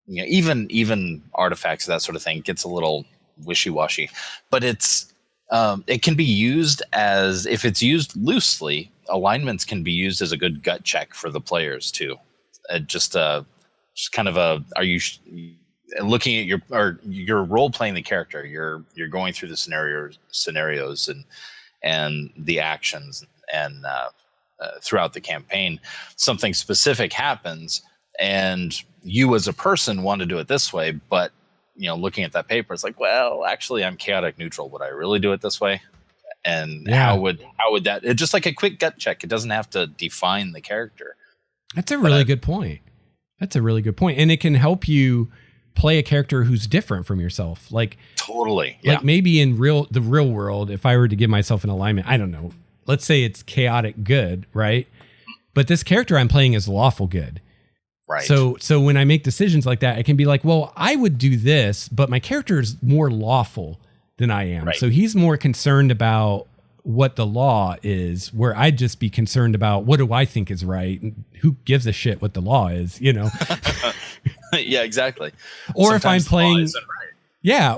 even artifacts, that sort of thing gets a little wishy-washy. But it can be used as, if it's used loosely, alignments can be used as a good gut check for the players too. Just kind of are you looking at you're role playing the character, you're going through the scenarios and the actions, and throughout the campaign something specific happens and you as a person want to do it this way, but looking at that paper, it's like, well, actually I'm chaotic neutral. Would I really do it this way? And how would that, it's just like a quick gut check. It doesn't have to define the character. That's a really good point. And it can help you play a character who's different from yourself. Like totally. Like maybe in the real world, if I were to give myself an alignment, I don't know, let's say it's chaotic good, right? But this character I'm playing is lawful good. Right. So when I make decisions like that, I can be like, well, I would do this, but my character is more lawful than I am. Right. So he's more concerned about what the law is, where I'd just be concerned about what do I think is right? And who gives a shit what the law is, Yeah, exactly. Or sometimes if I'm playing,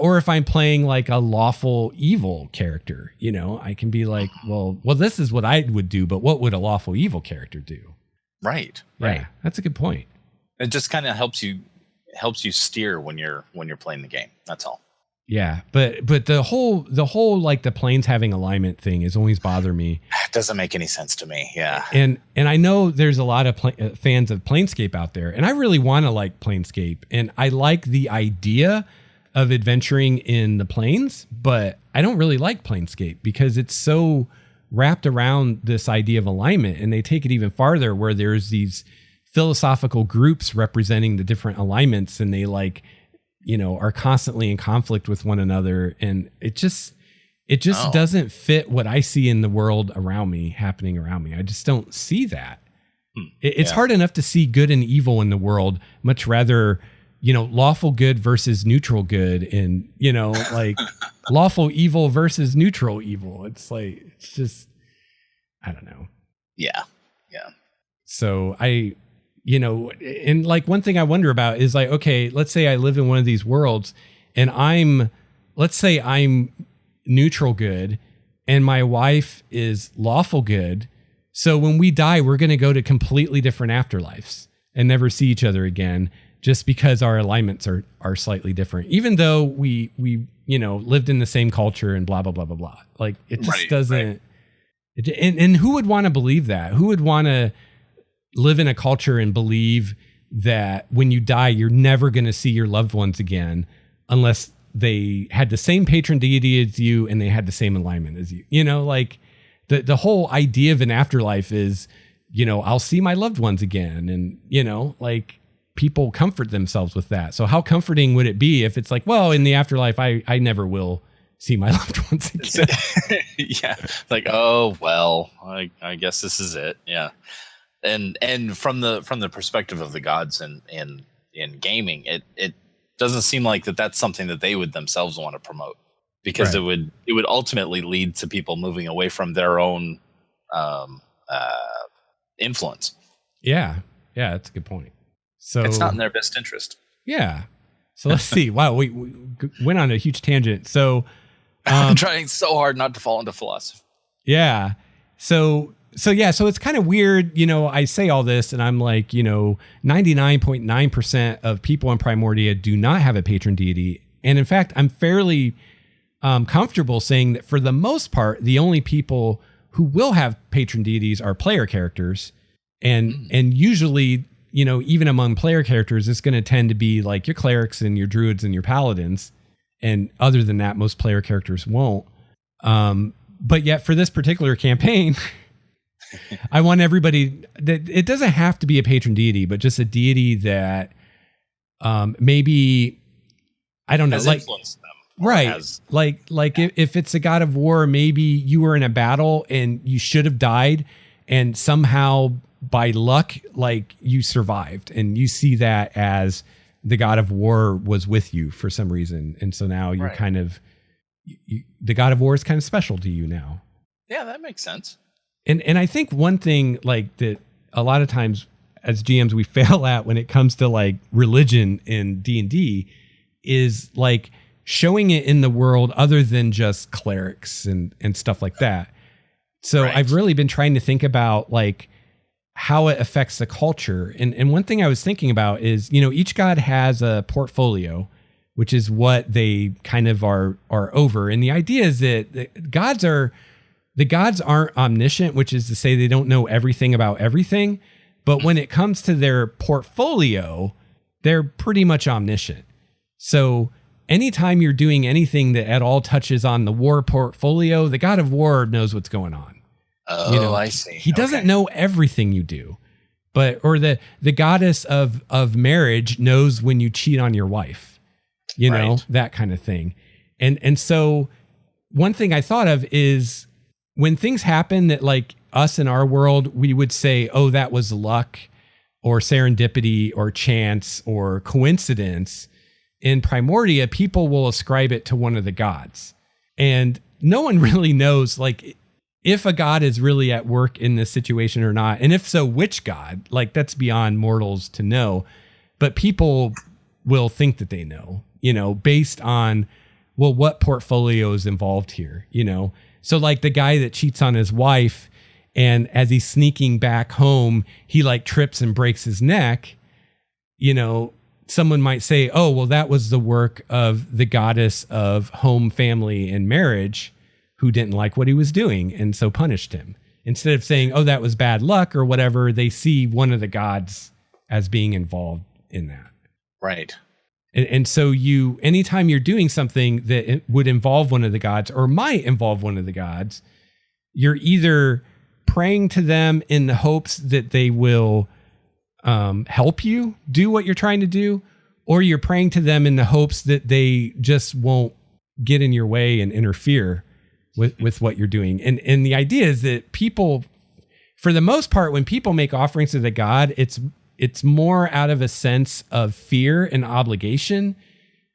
or if I'm playing like a lawful evil character, I can be like, well, this is what I would do, but what would a lawful evil character do? Right. Yeah, right. That's a good point. It just kind of helps you steer when you're playing the game. That's all. Yeah, but the whole like the planes having alignment thing has always bothered me. It doesn't make any sense to me. Yeah, and I know there's a lot of fans of Planescape out there, and I really want to like Planescape, and I like the idea of adventuring in the planes, but I don't really like Planescape because it's so wrapped around this idea of alignment, and they take it even farther where there's these philosophical groups representing the different alignments, and they like, are constantly in conflict with one another. And it just doesn't fit what I see in the world happening around me. I just don't see that. It's hard enough to see good and evil in the world, much rather, lawful good versus neutral good, and, like lawful evil versus neutral evil. It's like, it's just, I don't know. Yeah. Yeah. So and like one thing I wonder about is like, okay, let's say I live in one of these worlds and let's say I'm neutral good and my wife is lawful good. So when we die, we're going to go to completely different afterlives and never see each other again, just because our alignments are slightly different, even though we lived in the same culture and blah, blah, blah, blah, blah. Like it just doesn't. Right. And who would want to believe that? Who would want to live in a culture and believe that when you die, you're never going to see your loved ones again unless they had the same patron deity as you and they had the same alignment as you? Like the whole idea of an afterlife is, I'll see my loved ones again. And, like people comfort themselves with that. So how comforting would it be if it's like, well, in the afterlife, I never will see my loved ones again. Yeah. Like, oh, well, I guess this is it. Yeah. And from the perspective of the gods in gaming, it doesn't seem like that's something that they would themselves want to promote, because it would ultimately lead to people moving away from their own influence. Yeah, that's a good point. So it's not in their best interest. Yeah. So let's see. Wow, we went on a huge tangent. So I'm trying so hard not to fall into philosophy. Yeah. So it's kind of weird. I say all this and I'm like, 99.9% of people in Primordia do not have a patron deity. And in fact, I'm fairly comfortable saying that for the most part, the only people who will have patron deities are player characters. And usually, even among player characters, it's going to tend to be like your clerics and your druids and your paladins. And other than that, most player characters won't. But yet for this particular campaign, I want everybody that it doesn't have to be a patron deity, but just a deity that maybe, I don't know, has like influenced them. Right. Has, if it's a god of war, maybe you were in a battle and you should have died and somehow by luck, like you survived, and you see that as the god of war was with you for some reason. And so now you're kind of, the god of war is kind of special to you now. Yeah, that makes sense. And I think one thing like that a lot of times as GMs we fail at when it comes to like religion in D&D is like showing it in the world other than just clerics and stuff like that. So I've really been trying to think about like how it affects the culture. And one thing I was thinking about is, each god has a portfolio, which is what they kind of are over. And the idea is that the gods aren't omniscient, which is to say they don't know everything about everything. But when it comes to their portfolio, they're pretty much omniscient. So anytime you're doing anything that at all touches on the war portfolio, the god of war knows what's going on. Oh, I see. He doesn't know everything you do, or the goddess of marriage knows when you cheat on your wife, that kind of thing. And so one thing I thought of is when things happen that like us in our world, we would say, oh, that was luck or serendipity or chance or coincidence. In Primordia, people will ascribe it to one of the gods. And no one really knows, like, if a god is really at work in this situation or not. And if so, which god? Like, that's beyond mortals to know. But people will think that they know, based on, well, what portfolio is involved here, So like the guy that cheats on his wife, and as he's sneaking back home, he like trips and breaks his neck, someone might say, oh, well, that was the work of the goddess of home, family, and marriage who didn't like what he was doing and so punished him. Instead of saying, oh, that was bad luck or whatever, they see one of the gods as being involved in that. Right. And so anytime you're doing something that would involve one of the gods or might involve one of the gods, you're either praying to them in the hopes that they will help you do what you're trying to do, or you're praying to them in the hopes that they just won't get in your way and interfere with what you're doing. And the idea is that people, for the most part, when people make offerings to the god, it's more out of a sense of fear and obligation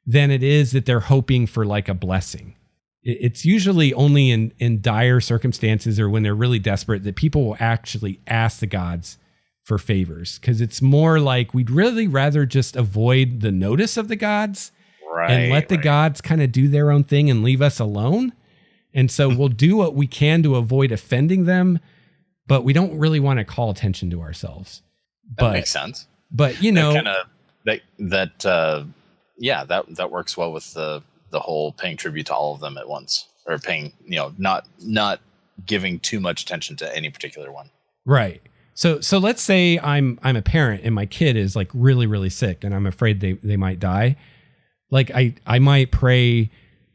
than it is that they're hoping for like a blessing. It's usually only in dire circumstances or when they're really desperate that people will actually ask the gods for favors, because it's more like we'd really rather just avoid the notice of the gods and let the gods kind of do their own thing and leave us alone. And so we'll do what we can to avoid offending them, but we don't really want to call attention to ourselves. That makes sense. But that works well with the whole paying tribute to all of them at once, or paying, not giving too much attention to any particular one. Right. So let's say I'm a parent and my kid is like really, really sick and I'm afraid they might die. Like I might pray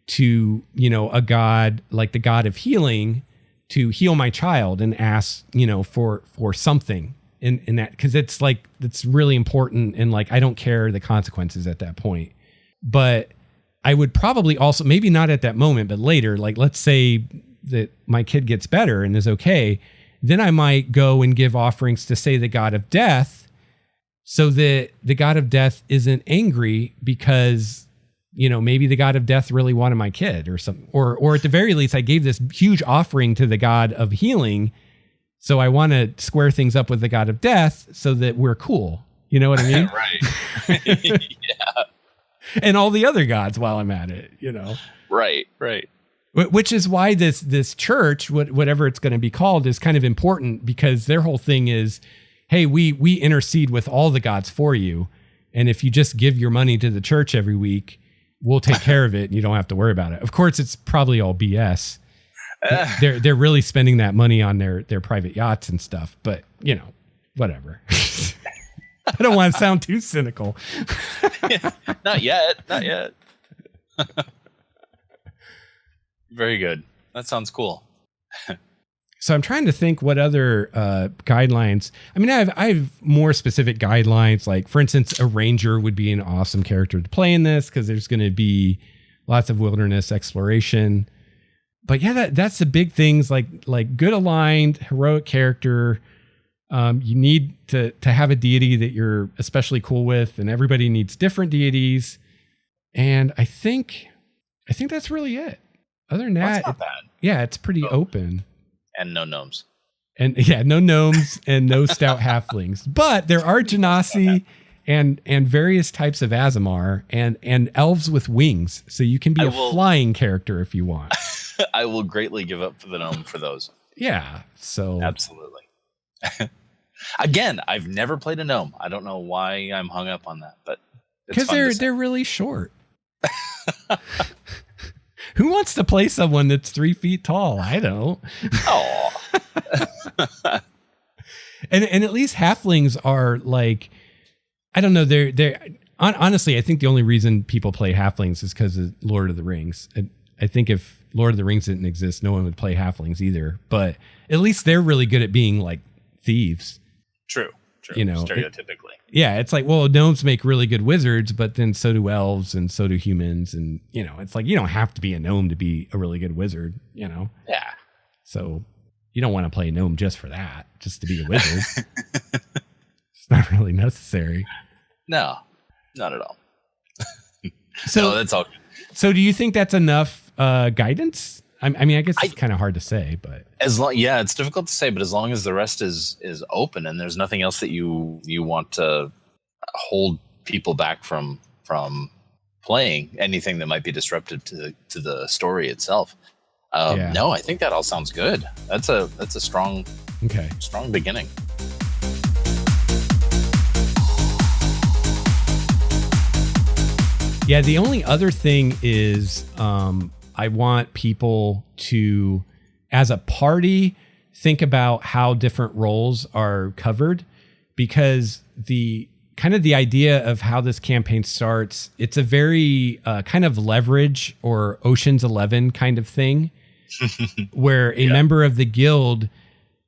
to, a god, like the god of healing, to heal my child and ask, for something in that, because it's really important. And like, I don't care the consequences at that point. But I would probably also, maybe not at that moment, but later, like let's say that my kid gets better and is okay, then I might go and give offerings to, say, the god of death, so that the god of death isn't angry because, maybe the god of death really wanted my kid or something. Or at the very least, I gave this huge offering to the god of healing, so I want to square things up with the god of death so that we're cool. You know what I mean? Right. Yeah. and all the other gods while I'm at it, you know? Right. Which is why this church, whatever it's going to be called, is kind of important, because their whole thing is, hey, we intercede with all the gods for you. And if you just give your money to the church every week, we'll take care of it and you don't have to worry about it. Of course, it's probably all BS. They're really spending that money on their private yachts and stuff, but you know, whatever. I don't want to sound too cynical. Not yet. Very good. That sounds cool. So I'm trying to think what other guidelines. I mean, I have more specific guidelines. Like, for instance, a ranger would be an awesome character to play in this, because there's going to be lots of wilderness exploration. But yeah, that's the big things, like good aligned heroic character. You need to have a deity that you're especially cool with, and everybody needs different deities. And I think that's really it. Other than that, that's not bad. Yeah, it's pretty open. And no gnomes. And yeah, no gnomes and no stout halflings. But there are genasi and various types of Azamar and elves with wings. So you can be a flying character if you want. I will greatly give up the gnome for those. Yeah. So absolutely. Again, I've never played a gnome. I don't know why I'm hung up on that, but because they're really short. Who wants to play someone that's 3 feet tall? I don't. Oh. and at least halflings are like, I don't know. They're honestly, I think the only reason people play halflings is because of Lord of the Rings. I think if Lord of the Rings didn't exist, no one would play halflings either. But at least they're really good at being like thieves. True. You know, stereotypically. It's like, well, gnomes make really good wizards, but then so do elves and so do humans. And, you know, it's like, you don't have to be a gnome to be a really good wizard, you know? Yeah. So you don't want to play a gnome just for that, just to be a wizard. It's not really necessary. No, not at all. So no, that's all good. So do you think that's enough guidance? I mean, I guess it's kind of hard to say, but it's difficult to say. But as long as the rest is open and there's nothing else that you want to hold people back from playing, anything that might be disruptive to the story itself. No, I think that all sounds good. That's a strong beginning. Yeah, the only other thing is I want people to, as a party, think about how different roles are covered, because the idea of how this campaign starts, it's a very kind of leverage or Ocean's 11 kind of thing, where a member of the guild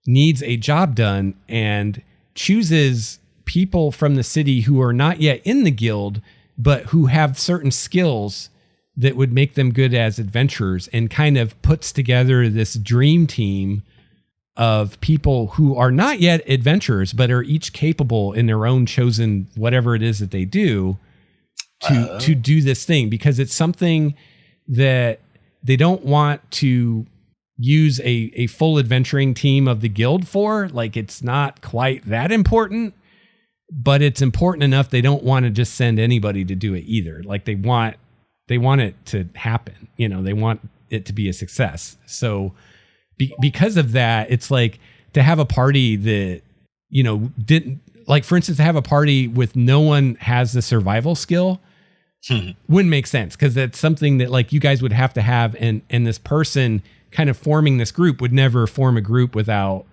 needs a job done and chooses people from the city who are not yet in the guild, but who have certain skills that would make them good as adventurers, and kind of puts together this dream team of people who are not yet adventurers, but are each capable in their own chosen whatever it is that they do to do this thing, because it's something that they don't want to use a full adventuring team of the guild for. Like, it's not quite that important, but it's important enough they don't want to just send anybody to do it either. Like, they want it to happen. You know, they want it to be a success. So because of that, it's like to have a party that, you know, didn't, like, for instance, to have a party with no one has the survival skill wouldn't make sense, because that's something that like you guys would have to have. And this person kind of forming this group would never form a group without,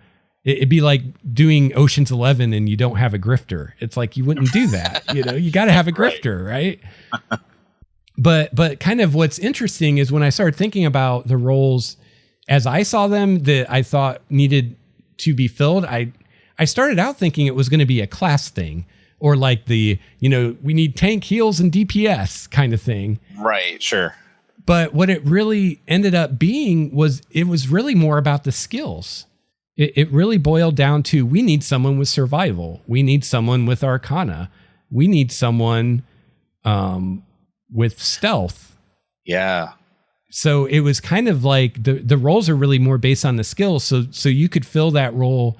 it'd be like doing Ocean's 11 and you don't have a grifter. It's like, you wouldn't do that. You know, you got to have a grifter, right? But kind of what's interesting is when I started thinking about the roles as I saw them that I thought needed to be filled, I started out thinking it was going to be a class thing, or like the, you know, we need tank, heals, and DPS kind of thing. Right, sure. But what it really ended up being was, it was really more about the skills. It really boiled down to, we need someone with survival. We need someone with arcana. We need someone with stealth. Yeah. So it was kind of like the roles are really more based on the skills. So you could fill that role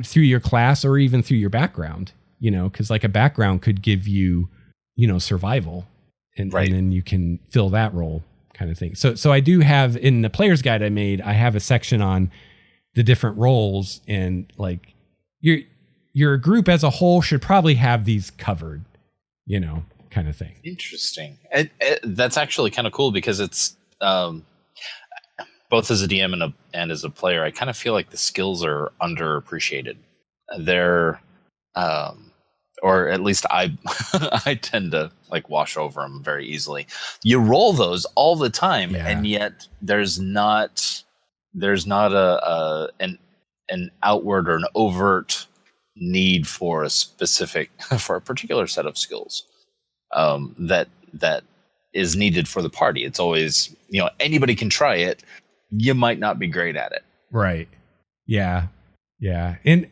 through your class or even through your background, you know, because like a background could give you, you know, survival. and then you can fill that role kind of thing. So I do have, in the player's guide I made, I have a section on the different roles, and like your group as a whole should probably have these covered, kind of thing. Interesting. That's actually kind of cool, because it's both as a DM and as a player, I kind of feel like the skills are underappreciated. They're or at least I I tend to like wash over them very easily. You roll those all the time, and yet there's not an outward or an overt need for a particular set of skills that is needed for the party. It's always, anybody can try it. You might not be great at it. Right. Yeah. Yeah. And,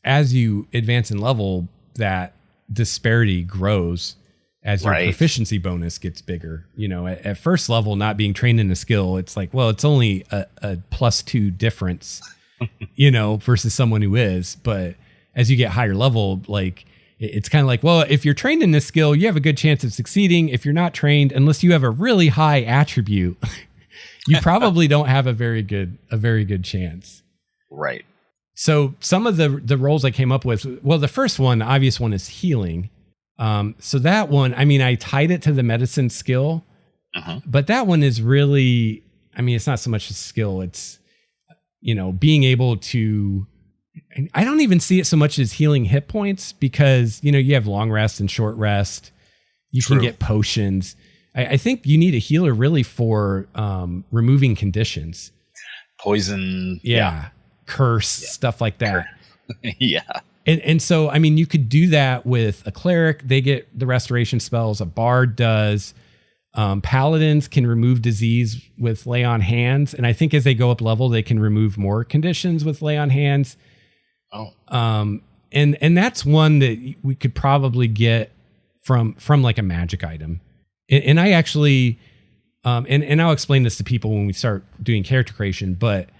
as you advance in level, that disparity grows as your proficiency bonus gets bigger. At first level, not being trained in a skill, it's like, well, it's only a +2 difference, versus someone who is. But as you get higher level, like, it's kind of like, well, if you're trained in this skill, you have a good chance of succeeding. If you're not trained, unless you have a really high attribute, you probably don't have a very good chance. Right. So some of the roles I came up with, well, the first one, the obvious one, is healing. So that one, I tied it to the medicine skill, but that one is really, it's not so much a skill. It's, being able to, I don't even see it so much as healing hit points, because, you have long rest and short rest. You can get potions. I think you need a healer really for removing conditions. Poison. Yeah. Curse, stuff like that. Yeah. And so, you could do that with a cleric. They get the restoration spells. A bard does. Paladins can remove disease with lay on hands. And I think as they go up level, they can remove more conditions with lay on hands. Oh. And that's one that we could probably get from like a magic item. And I actually, and I'll explain this to people when we start doing character creation, but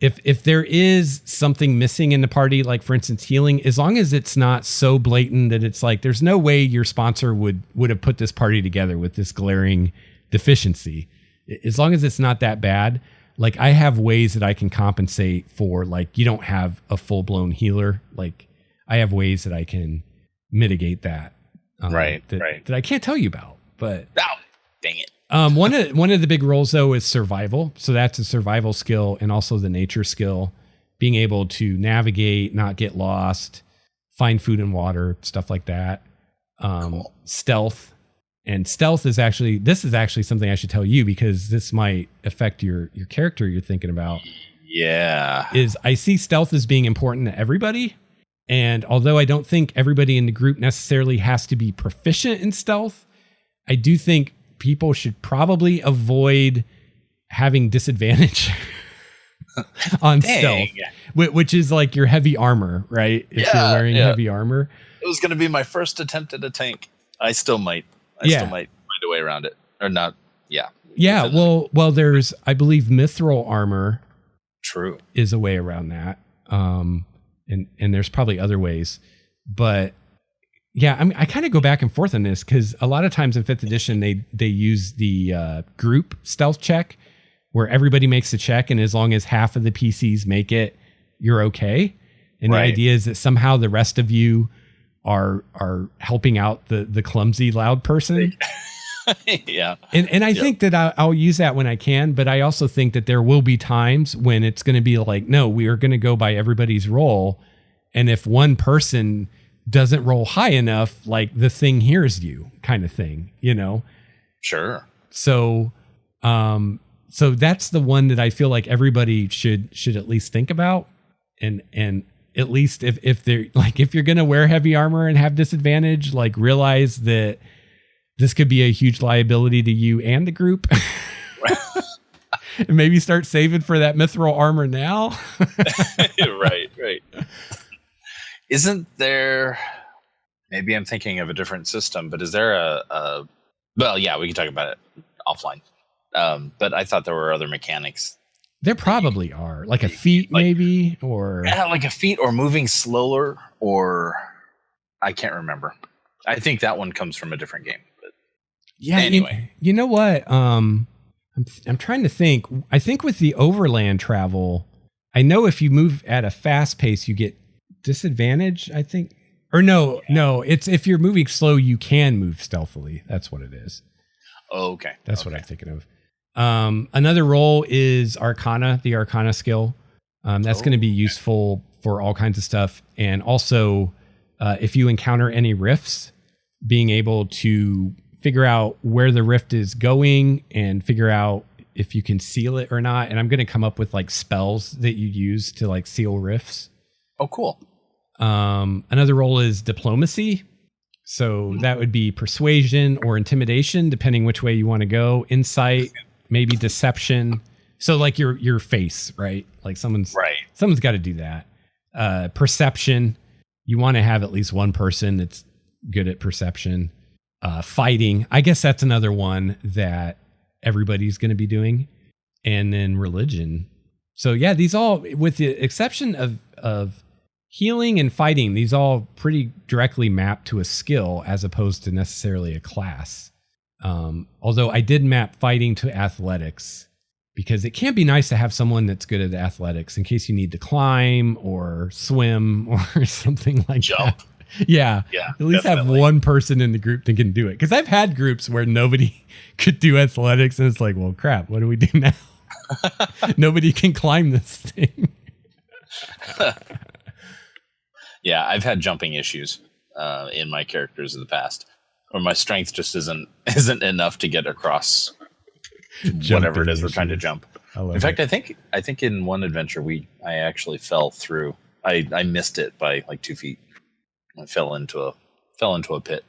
if there is something missing in the party, like for instance, healing, as long as it's not so blatant that it's like, there's no way your sponsor would have put this party together with this glaring deficiency. As long as it's not that bad, like I have ways that I can compensate for, like, you don't have a full blown healer. Like I have ways that I can mitigate that. That I can't tell you about, but dang it. One of the big roles though is survival. So that's a survival skill, and also the nature skill, being able to navigate, not get lost, find food and water, stuff like that. Cool. Stealth, and stealth is actually something I should tell you, because this might affect your character you're thinking about. Yeah. Is I see stealth as being important to everybody. And although I don't think everybody in the group necessarily has to be proficient in stealth, I do think people should probably avoid having disadvantage on stealth, which is like your heavy armor, right? If you're wearing heavy armor. It was going to be my first attempt at a tank. I still might find a way around it, or not. Yeah. Yeah. Well, there's, I believe, mithril armor. True. Is a way around that. And there's probably other ways, but yeah, I kind of go back and forth on this, because a lot of times in 5th edition, they use the group stealth check, where everybody makes the check, and as long as half of the PCs make it, you're okay. And the idea is that somehow the rest of you are helping out the clumsy loud person. Yeah. And I think that I'll use that when I can, but I also think that there will be times when it's going to be like, no, we are going to go by everybody's roll. And if one person doesn't roll high enough, like the thing hears you, kind of thing, Sure. So that's the one that I feel like everybody should at least think about. And at least if they're like, if you're going to wear heavy armor and have disadvantage, like realize that this could be a huge liability to you and the group. And maybe start saving for that mithril armor now. Right. Isn't there, maybe I'm thinking of a different system, but is there well, yeah, we can talk about it offline. But I thought there were other mechanics. There probably are, like a feat, maybe, or like a feat, or moving slower, or I can't remember. I think that one comes from a different game. But Yeah. Anyway, you know what? I'm trying to think. I think with the overland travel, I know if you move at a fast pace, you get disadvantage, I think. Or no, it's if you're moving slow, you can move stealthily. That's what it is. Okay. That's what I'm thinking of. Another role is Arcana, the Arcana skill. That's going to be useful for all kinds of stuff. And also, if you encounter any rifts, being able to figure out where the rift is going and figure out if you can seal it or not. And I'm going to come up with like spells that you use to like seal rifts. Oh, cool. Another role is diplomacy. So that would be persuasion or intimidation, depending which way you want to go. Insight, maybe deception. So like your face, right? Like someone's got to do that. Perception. You want to have at least one person that's good at perception. Fighting. I guess that's another one that everybody's going to be doing. And then religion. So yeah, these all, with the exception of healing and fighting, these all pretty directly map to a skill as opposed to necessarily a class. Although I did map fighting to athletics because it can be nice to have someone that's good at athletics in case you need to climb or swim or something like Jump. that. Yeah. At least definitely. have one person in the group that can do it. Because I've had groups where nobody could do athletics and it's like, well, crap, what do we do now? Nobody can climb this thing. Yeah, I've had jumping issues in my characters of the past, or my strength just isn't enough to get across whatever it is we're trying to jump. In fact, I think in one adventure I actually fell through. I missed it by like 2 feet. I fell into a pit.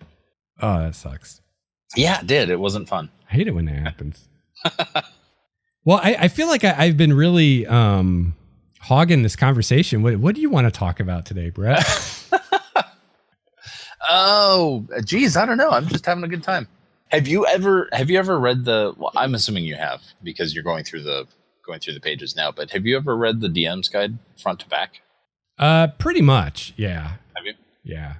Oh, that sucks. Yeah, it did. It wasn't fun. I hate it when that happens. Well, I feel like I've been really hogging this conversation. What do you want to talk about today, Brett? Oh, geez, I don't know. I'm just having a good time. Have you ever read well, I'm assuming you have because you're going through the pages now, but have you ever read the DM's guide front to back? Pretty much. Yeah. Have you? Yeah.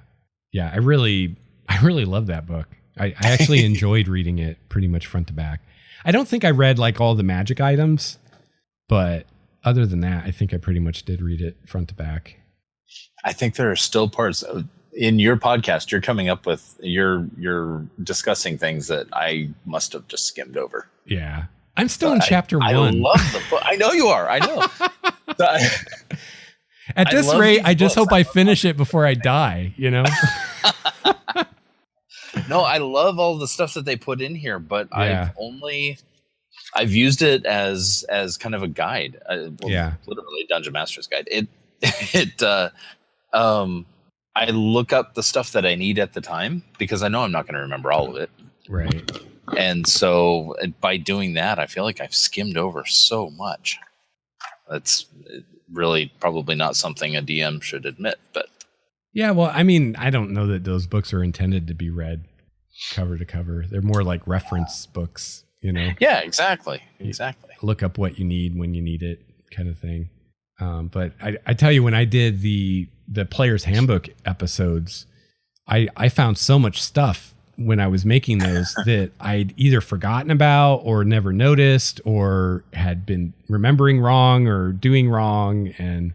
Yeah. I really love that book. I actually enjoyed reading it pretty much front to back. I don't think I read like all the magic items, but other than that, I think I pretty much did read it front to back. I think there are still parts in your podcast you're coming up with. You're discussing things that I must have just skimmed over. Yeah. I'm still in chapter 1. I love the book. I know you are. I know. At this rate, I just hope I finish it before I die, you know? No, I love all the stuff that they put in here, but I've used it as kind of a guide. Literally Dungeon Master's Guide. I look up the stuff that I need at the time because I know I'm not going to remember all of it. Right. And so by doing that, I feel like I've skimmed over so much. That's really probably not something a DM should admit, but yeah, well, I mean, I don't know that those books are intended to be read cover to cover. They're more like reference books, you know? Yeah, exactly. Look up what you need when you need it kind of thing. But I tell you, when I did the Player's Handbook episodes, I found so much stuff when I was making those that I'd either forgotten about or never noticed or had been remembering wrong or doing wrong. And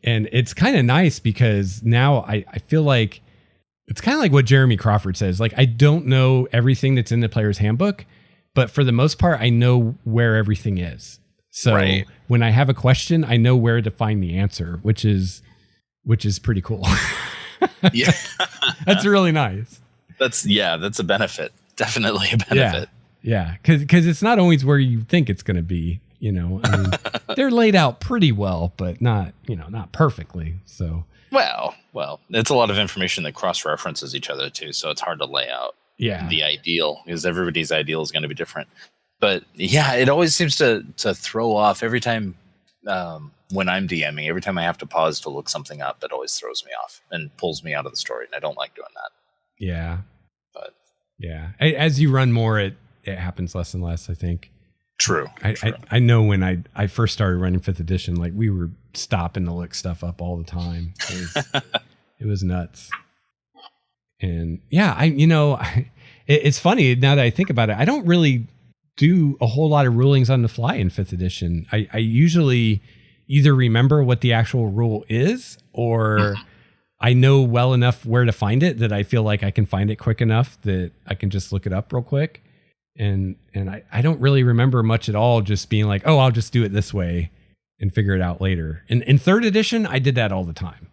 and it's kind of nice because now I feel like it's kind of like what Jeremy Crawford says. Like, I don't know everything that's in the Player's Handbook, but for the most part, I know where everything is. So when I have a question, I know where to find the answer, which is pretty cool. Yeah. That's really nice. That's a benefit. Definitely a benefit. Yeah. Cause it's not always where you think it's going to be, you know, I mean, they're laid out pretty well, but not perfectly. So, well, it's a lot of information that cross-references each other too. So it's hard to lay out the ideal because everybody's ideal is going to be different. But yeah, it always seems to throw off every time when I'm DMing. Every time I have to pause to look something up, it always throws me off and pulls me out of the story. And I don't like doing that. Yeah. But yeah, as you run more, it happens less and less, I think. True. I know when I first started running 5th edition, like we were stopping to look stuff up all the time. It was nuts. And yeah, It's funny now that I think about it. I don't really do a whole lot of rulings on the fly in 5th edition. I usually either remember what the actual rule is, or I know well enough where to find it that I feel like I can find it quick enough that I can just look it up real quick. And I don't really remember much at all, just being like, oh, I'll just do it this way and figure it out later. And in 3rd edition, I did that all the time.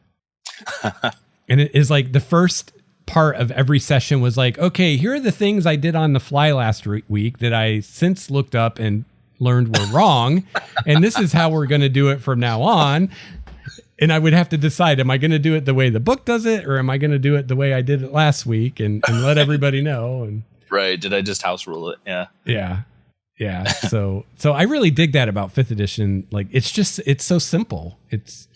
And it is like the first part of every session was like, okay, here are the things I did on the fly last week that I since looked up and learned were wrong. And this is how we're going to do it from now on. And I would have to decide, am I going to do it the way the book does it, or am I going to do it the way I did it last week and let everybody know? And right. Did I just house rule it? Yeah. Yeah. Yeah. So I really dig that about 5th edition. Like, it's so simple. It's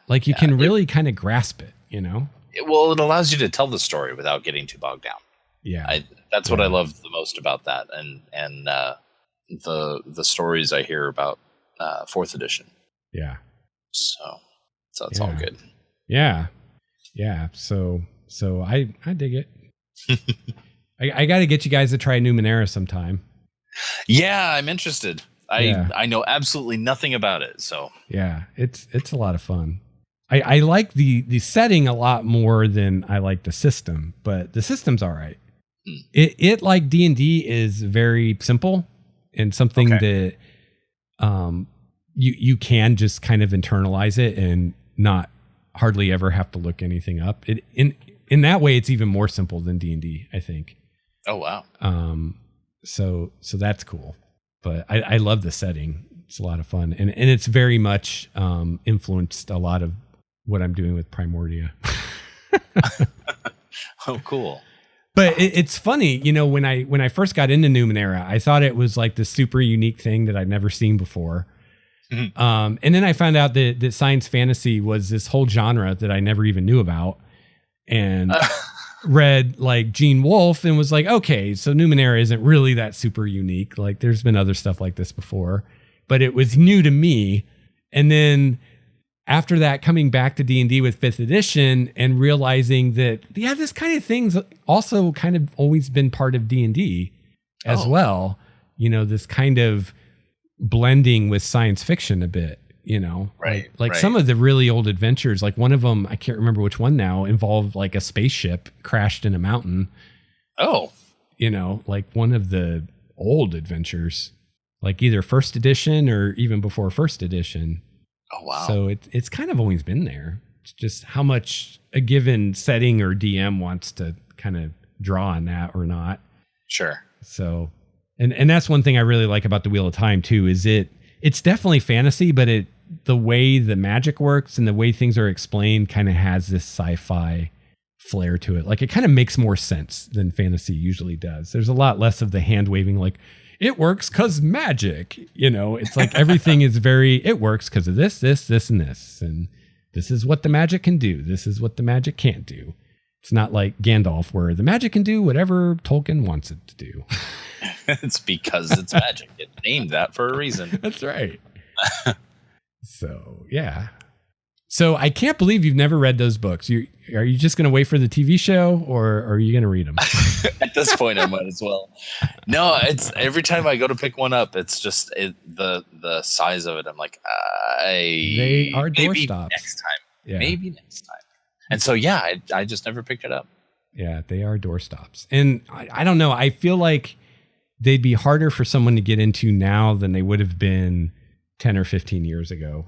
like you can really kind of grasp it, you know? Well, it allows you to tell the story without getting too bogged down. Yeah. That's what I love the most about that. And the stories I hear about 4th edition. Yeah. So it's all good. Yeah. Yeah. So I dig it. I got to get you guys to try Numenera sometime. Yeah, I'm interested. I know absolutely nothing about it. So yeah, it's a lot of fun. I like the setting a lot more than I like the system, but the system's all right. It like D&D is very simple and something that you can just kind of internalize it and not hardly ever have to look anything up. In that way, it's even more simple than D&D, I think. Oh, wow. So that's cool. But I love the setting. It's a lot of fun. And it's very much influenced a lot of what I'm doing with Primordia. Oh, cool. But it's funny, you know, when I first got into Numenera, I thought it was like this super unique thing that I'd never seen before. Mm-hmm. And then I found out that science fantasy was this whole genre that I never even knew about. And read like Gene Wolfe and was like, okay, so Numenera isn't really that super unique. Like there's been other stuff like this before, but it was new to me. And then after that, coming back to D&D with 5th edition and realizing that, yeah, this kind of thing's also kind of always been part of D&D as well. You know, this kind of blending with science fiction a bit, you know, right? Like some of the really old adventures, like one of them, I can't remember which one now, involved like a spaceship crashed in a mountain. Oh, you know, like one of the old adventures, like either 1st edition or even before 1st edition. Oh, wow. So it's kind of always been there. It's just how much a given setting or DM wants to kind of draw on that or not. Sure. So, and that's one thing I really like about the Wheel of Time too, is it's definitely fantasy, but the way the magic works and the way things are explained kind of has this sci-fi flair to it. Like it kind of makes more sense than fantasy usually does. There's a lot less of the hand waving, like it works because magic, you know, it's like everything is it works because of this, and this, and this is what the magic can do. This is what the magic can't do. It's not like Gandalf where the magic can do whatever Tolkien wants it to do. It's because it's magic. It named that for a reason. That's right. So, yeah. So I can't believe you've never read those books. Are you just going to wait for the TV show or are you going to read them? At this point, I might as well. No, it's every time I go to pick one up, it's just the size of it. I'm like, they are doorstops. Next time. Yeah. Maybe next time. And so, yeah, I just never picked it up. Yeah, they are doorstops. And I don't know. I feel like they'd be harder for someone to get into now than they would have been 10 or 15 years ago.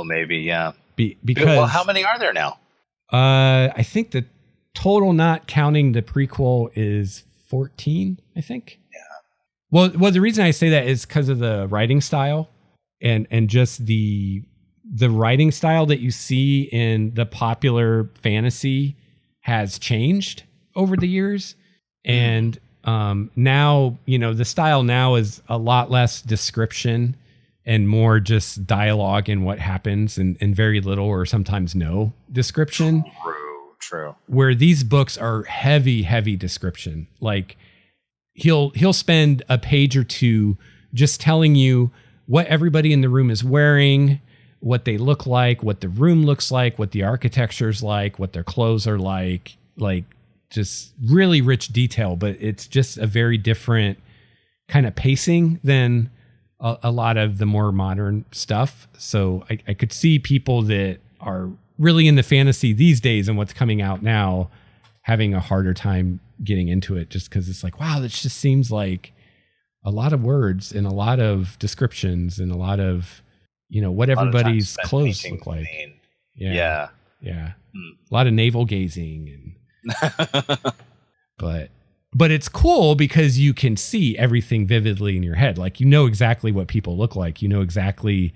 Maybe, yeah. Because well, how many are there now? I think the total, not counting the prequel, is 14, I think. Yeah. Well, the reason I say that is because of the writing style and just the writing style that you see in the popular fantasy has changed over the years. And now, you know, the style now is a lot less description and more just dialogue and what happens and very little or sometimes no description. True. Where these books are heavy description. Like he'll spend a page or two just telling you what everybody in the room is wearing, what they look like, what the room looks like, what the architecture's like, what their clothes are like just really rich detail, but it's just a very different kind of pacing than a lot of the more modern stuff. So I could see people that are really into fantasy these days and what's coming out now having a harder time getting into it, just because it's like, wow, this just seems like a lot of words and a lot of descriptions and a lot of, what everybody's clothes look like. Yeah. A lot of navel gazing and but it's cool because you can see everything vividly in your head. Like, exactly what people look like. Exactly,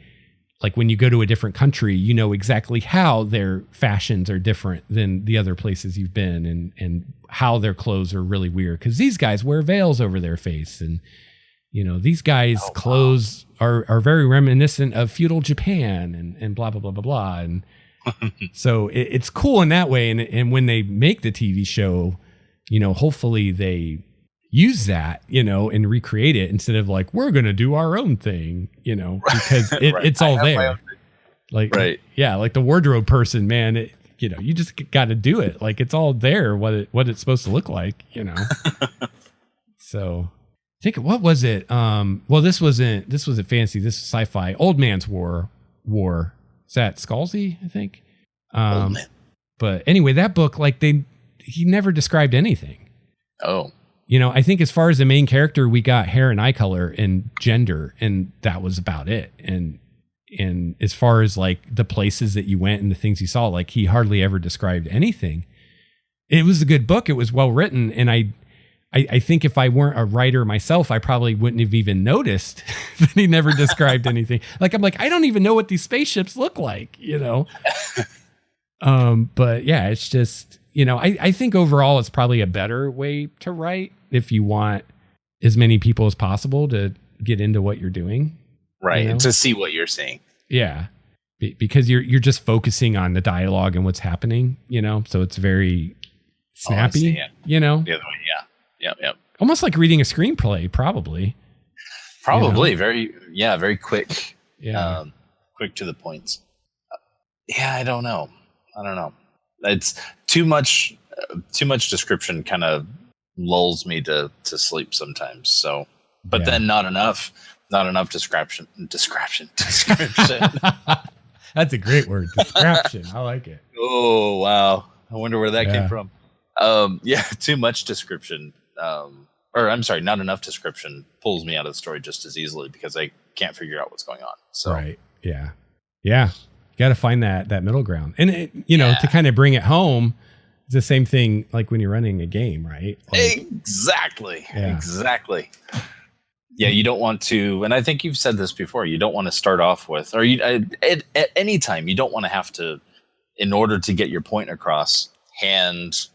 like when you go to a different country, exactly how their fashions are different than the other places you've been, and how their clothes are really weird. Because these guys wear veils over their face, and these guys' clothes are very reminiscent of feudal Japan, and blah blah blah blah blah. And so it's cool in that way. And when they make the TV show, hopefully they use that, and recreate it instead of like, we're going to do our own thing, because it's all there. Like, like the wardrobe person, man, you just got to do it. Like, it's all there, what it's supposed to look like, So I think, what was it? Well, this wasn't fantasy. This was sci-fi. Old Man's War. Is that Scalzi, I think? But anyway, that book, like he never described anything. Oh. I think as far as the main character, we got hair and eye color and gender, and that was about it. And as far as like the places that you went and the things you saw, like he hardly ever described anything. It was a good book. It was well written. And I think if I weren't a writer myself, I probably wouldn't have even noticed that he never described anything. Like, I'm like, I don't even know what these spaceships look like, But yeah, it's just, I think overall it's probably a better way to write if you want as many people as possible to get into what you're doing. Right. To see what you're seeing. Yeah. Because you're just focusing on the dialogue and what's happening, so it's very snappy, The other way. Yeah. Yep. Almost like reading a screenplay, probably. Very quick. Yeah. Quick to the points. I don't know. It's too much description kind of lulls me to sleep sometimes. So, but then not enough description. That's a great word. Description. I like it. Oh, wow. I wonder where that came from. Too much description. Or I'm sorry, not enough description pulls me out of the story just as easily because I can't figure out what's going on. So, right. Yeah. You got to find that middle ground. And to kind of bring it home, it's the same thing like when you're running a game, right? Like, Exactly. Yeah, you don't want to, and I think you've said this before, you don't want to start off with, or at any time, you don't want to have to, in order to get your point across, hand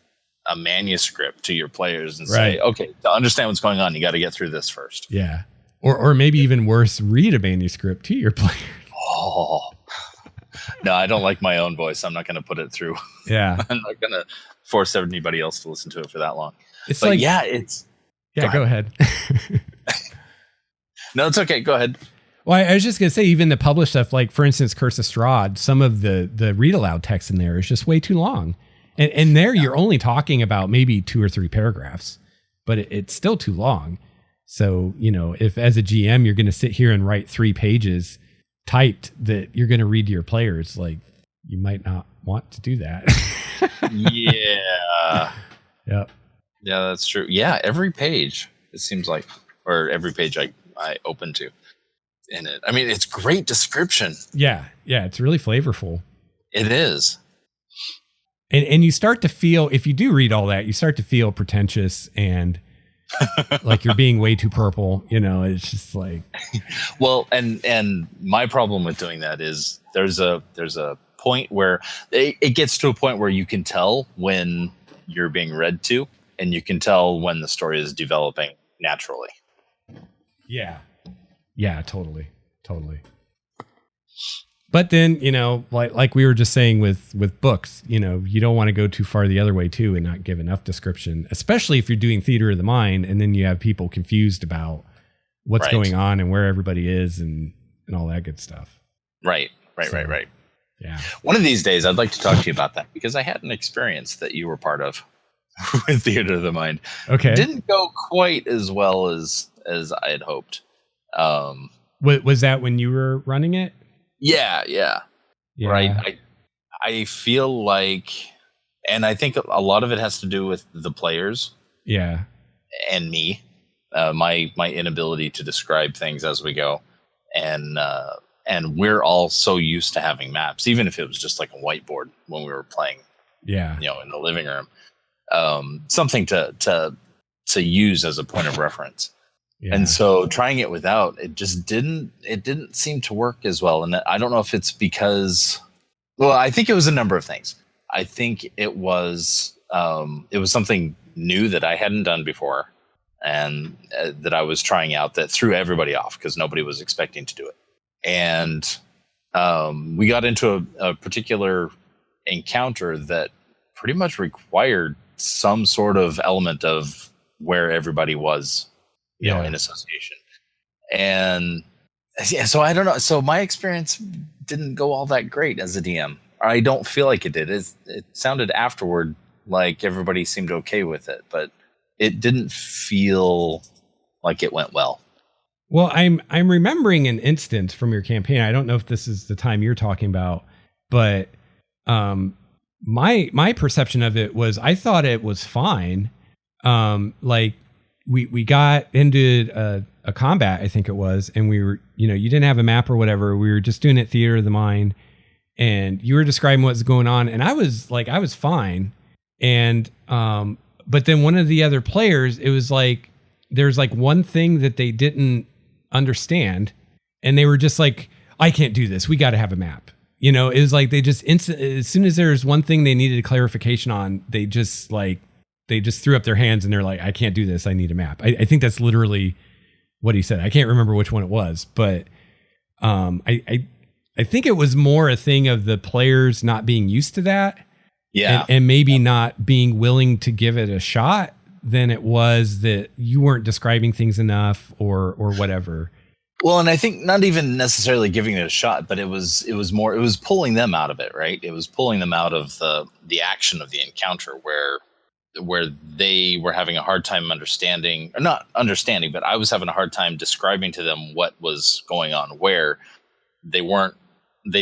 a manuscript to your players and say, okay, to understand what's going on, you got to get through this first. Yeah. Or maybe even worse, read a manuscript to your players. Oh, no, I don't like my own voice. I'm not going to put it through. Yeah. I'm not going to force everybody else to listen to it for that long. It's go ahead. No, it's okay. Go ahead. Well, I was just going to say, even the published stuff, like for instance, Curse of Strahd, some of the read aloud text in there is just way too long. And there you're only talking about maybe 2 or 3 paragraphs, but it's still too long. So, if as a GM, you're going to sit here and write 3 pages typed that you're going to read to your players, like you might not want to do that. Yeah. Yep. Yeah, that's true. Yeah. Every page, it seems like, or every page I open to in it. I mean, it's great description. Yeah. Yeah. It's really flavorful. It is. And you start to feel, if you do read all that, you start to feel pretentious and like you're being way too purple, it's just like. Well, and my problem with doing that is there's a point where it gets to a point where you can tell when you're being read to, and you can tell when the story is developing naturally. Yeah. Yeah, totally. But then, like we were just saying with books, you don't want to go too far the other way too and not give enough description, especially if you're doing theater of the mind and then you have people confused about what's going on and where everybody is and all that good stuff. Right. Yeah. One of these days, I'd like to talk to you about that because I had an experience that you were part of. with Theater of the Mind. Okay. Didn't go quite as well as I had hoped. Was that when you were running it? Yeah. Right. I feel like, and I think a lot of it has to do with the players. Yeah. And me, my inability to describe things as we go, and we're all so used to having maps, even if it was just like a whiteboard when we were playing. Yeah. In the living room, something to use as a point of reference. Yeah. And so trying it without, it didn't seem to work as well. And I don't know if it's because, well, I think it was a number of things. I think it was something new that I hadn't done before, and that I was trying out, that threw everybody off because nobody was expecting to do it. And we got into a particular encounter that pretty much required some sort of element of where everybody was, you know, in association. And yeah, so I don't know. So my experience didn't go all that great as a DM. I don't feel like it did. It sounded afterward like everybody seemed okay with it, but it didn't feel like it went well. Well, I'm remembering an instance from your campaign. I don't know if this is the time you're talking about, but my perception of it was, I thought it was fine. Like we got into a combat, I think it was, and we were, you didn't have a map or whatever. We were just doing it Theater of the Mind, and you were describing what's going on, and I was fine. And but then one of the other players, it was like there's like one thing that they didn't understand, and they were just like, I can't do this. We got to have a map. It was like they just as soon as there's one thing they needed a clarification on, they just threw up their hands and they're like, I can't do this. I need a map. I think that's literally what he said. I can't remember which one it was, but I think it was more a thing of the players not being used to that. Yeah. And maybe not being willing to give it a shot than it was that you weren't describing things enough or whatever. Well, and I think not even necessarily giving it a shot, but it was pulling them out of it, right? It was pulling them out of the action of the encounter where they were having a hard time understanding, or not understanding, but I was having a hard time describing to them what was going on, where they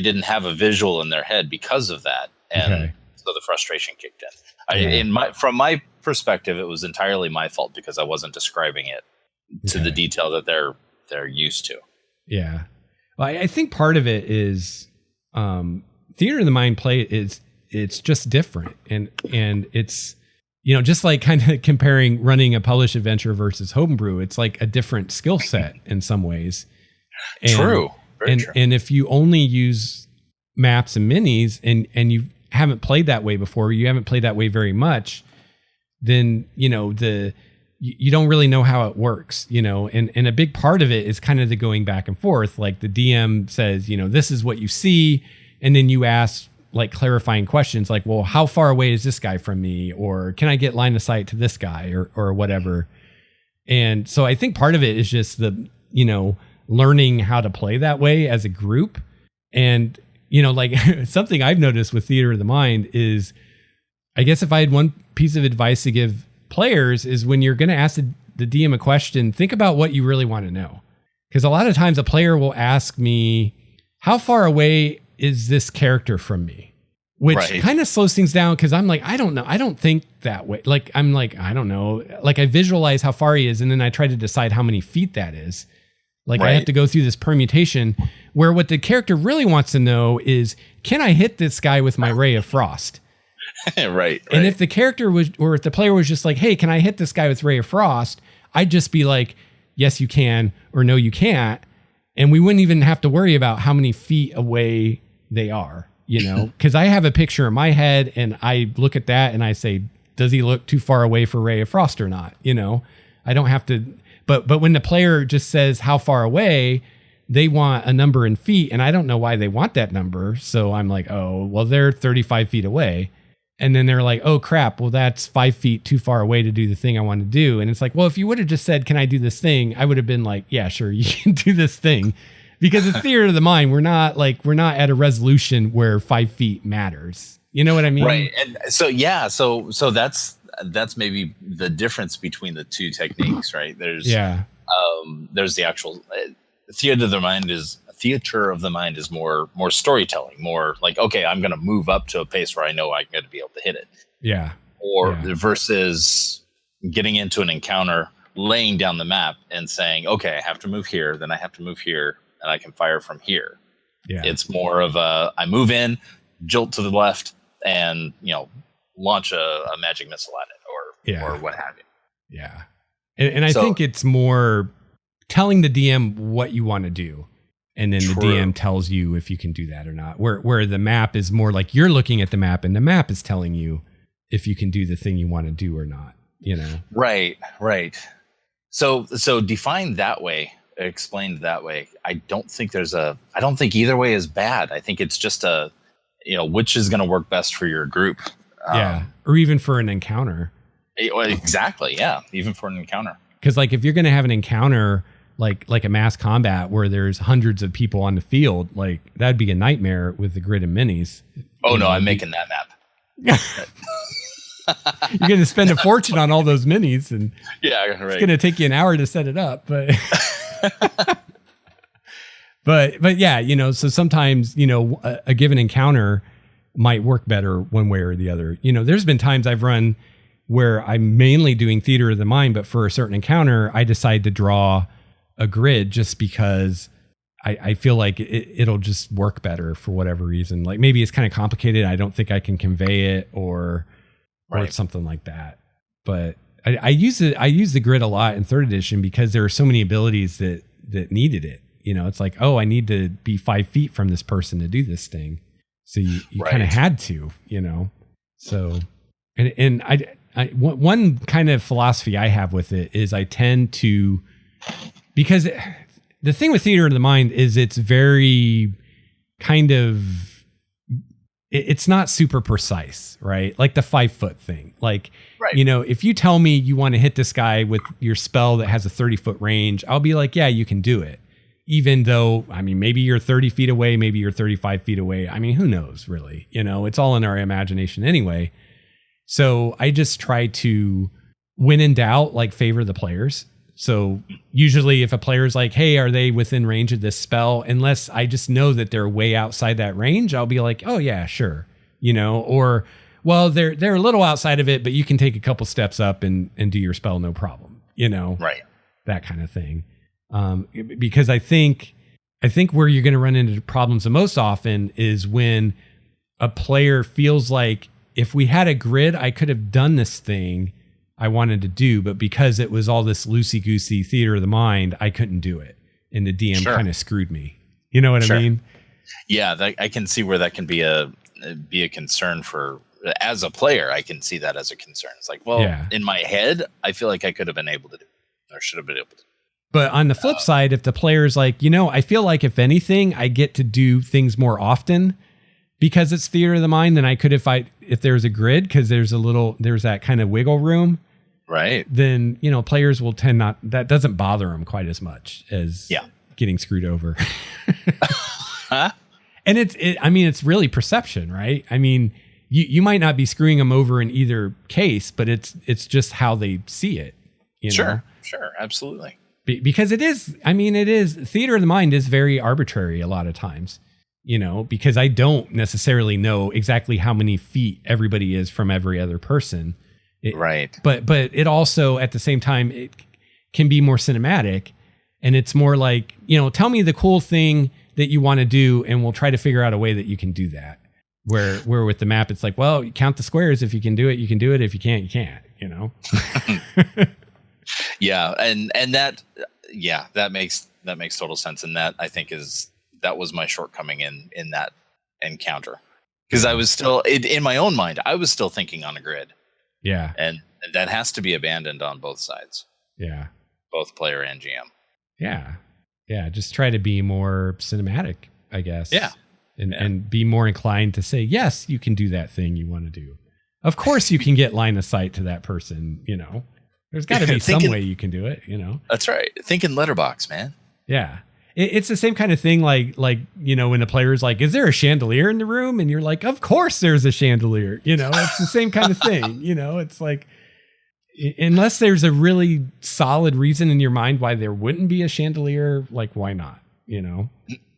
didn't have a visual in their head because of that. And so the frustration kicked in. From my perspective, it was entirely my fault because I wasn't describing it to the detail that they're used to. Yeah. Well, I think part of it is Theater of the Mind play it's just different. And it's, just like kind of comparing running a published adventure versus homebrew, it's like a different skill set in some ways. And, true. Very true. And if you only use maps and minis and you haven't played that way before, you haven't played that way very much, then, you don't really know how it works, and a big part of it is kind of the going back and forth. Like the DM says, this is what you see. And then you ask like clarifying questions like, well, how far away is this guy from me? Or can I get line of sight to this guy or whatever? And so I think part of it is just the, learning how to play that way as a group. And, like something I've noticed with Theater of the Mind is, I guess if I had one piece of advice to give players is when you're going to ask the DM a question, think about what you really want to know. Because a lot of times a player will ask me, how far away is this character from me? Which kind of slows things down because I'm like, I don't know. I don't think that way. Like, I'm like, I don't know. Like I visualize how far he is and then I try to decide how many feet that is. Like I have to go through this permutation where what the character really wants to know is, can I hit this guy with my Ray of Frost? Right. And if the character was, or if the player was just like, hey, can I hit this guy with Ray of Frost? I'd just be like, yes, you can, or no, you can't. And we wouldn't even have to worry about how many feet away they are, because I have a picture in my head and I look at that and I say, does he look too far away for Ray of Frost or not? I don't have to, but when the player just says how far away, they want a number in feet and I don't know why they want that number. So I'm like, oh, well, they're 35 feet away. And then they're like, oh, crap. Well, that's 5 feet too far away to do the thing I want to do. And it's like, well, if you would have just said, can I do this thing? I would have been like, yeah, sure, you can do this thing. Because it's Theater of the Mind. We're not at a resolution where 5 feet matters. You know what I mean? Right. And so, yeah. So that's, that's maybe the difference between the two techniques, right? There's the actual theater of the mind is more storytelling, more like, okay, I'm going to move up to a pace where I know I'm going to be able to hit it. Yeah. Or versus getting into an encounter, laying down the map and saying, okay, I have to move here, then I have to move here, and I can fire from here. Yeah. It's more of I move in, jolt to the left, and launch a magic missile at it or what have you. Yeah. And I think it's more telling the DM what you want to do. And then the DM tells you if you can do that or not. Where the map is more like you're looking at the map and the map is telling you if you can do the thing you want to do or not, Right. So defined that way, explained that way, I don't think either way is bad. I think it's just which is going to work best for your group. Or even for an encounter. Exactly. Yeah. Even for an encounter. Because like if you're going to have an encounter like a mass combat where there's hundreds of people on the field, like that'd be a nightmare with the grid of minis. Oh no, I'm making that map. You're going to spend a fortune on all those minis, and right. It's going to take you an hour to set it up, but but yeah, so sometimes, a given encounter might work better one way or the other. There's been times I've run where I'm mainly doing theater of the mind, but for a certain encounter, I decide to draw a grid just because I feel like it'll just work better for whatever reason. Like maybe it's kind of complicated. I don't think I can convey it or something like that. But I use the grid a lot in 3rd edition because there are so many abilities that needed it. It's like, oh, I need to be 5 feet from this person to do this thing. So you kind of had to, so, and one kind of philosophy I have with it is I tend to, because the thing with theater of the mind is it's very kind of, it's not super precise, right? Like the 5 foot thing. Like, if you tell me you want to hit this guy with your spell that has a 30-foot range, I'll be like, yeah, you can do it. Even though, maybe you're 30 feet away, maybe you're 35 feet away. Who knows really? It's all in our imagination anyway. So I just try to, when in doubt, like favor the players. So usually if a player's like, hey, are they within range of this spell? Unless I just know that they're way outside that range, I'll be like, oh yeah, sure. Or, well, they're a little outside of it, but you can take a couple steps up and do your spell, no problem. Right. That kind of thing. Because I think where you're going to run into problems the most often is when a player feels like, if we had a grid, I could have done this thing I wanted to do, but because it was all this loosey-goosey theater of the mind, I couldn't do it. And the DM kind of screwed me. You know what I mean? Yeah, I can see where that can be a concern for, as a player, I can see that as a concern. It's like, well, in my head, I feel like I could have been able to do it, or should have been able to. But on the flip side, if the player's like, I feel like if anything, I get to do things more often because it's theater of the mind than I could if there's a grid, because there's that kind of wiggle room. Right. Then, players will tend that doesn't bother them quite as much as getting screwed over. And it's really perception, right? You might not be screwing them over in either case, but it's just how they see it. Sure, absolutely. Because it is theater of the mind is very arbitrary a lot of times, because I don't necessarily know exactly how many feet everybody is from every other person. But it also, at the same time, it can be more cinematic, and it's more like, tell me the cool thing that you want to do, and we'll try to figure out a way that you can do that. Where with the map, it's like, well, you count the squares. If you can do it, you can do it. If you can't, you can't, Yeah. And that makes total sense. And that, I think, that was my shortcoming in that encounter. Because I was still, in my own mind, I was still thinking on a grid. Yeah. And that has to be abandoned on both sides. Yeah. Both player and GM. Yeah. Yeah. Just try to be more cinematic, I guess. Yeah. And be more inclined to say, yes, you can do that thing you want to do. Of course you can get line of sight to that person, There's got to be some way you can do it, That's right. Think in letterbox, man. Yeah. It's the same kind of thing like, when the player's like, is there a chandelier in the room? And you're like, of course there's a chandelier. It's the same kind of thing. It's like, unless there's a really solid reason in your mind why there wouldn't be a chandelier, like why not? You know,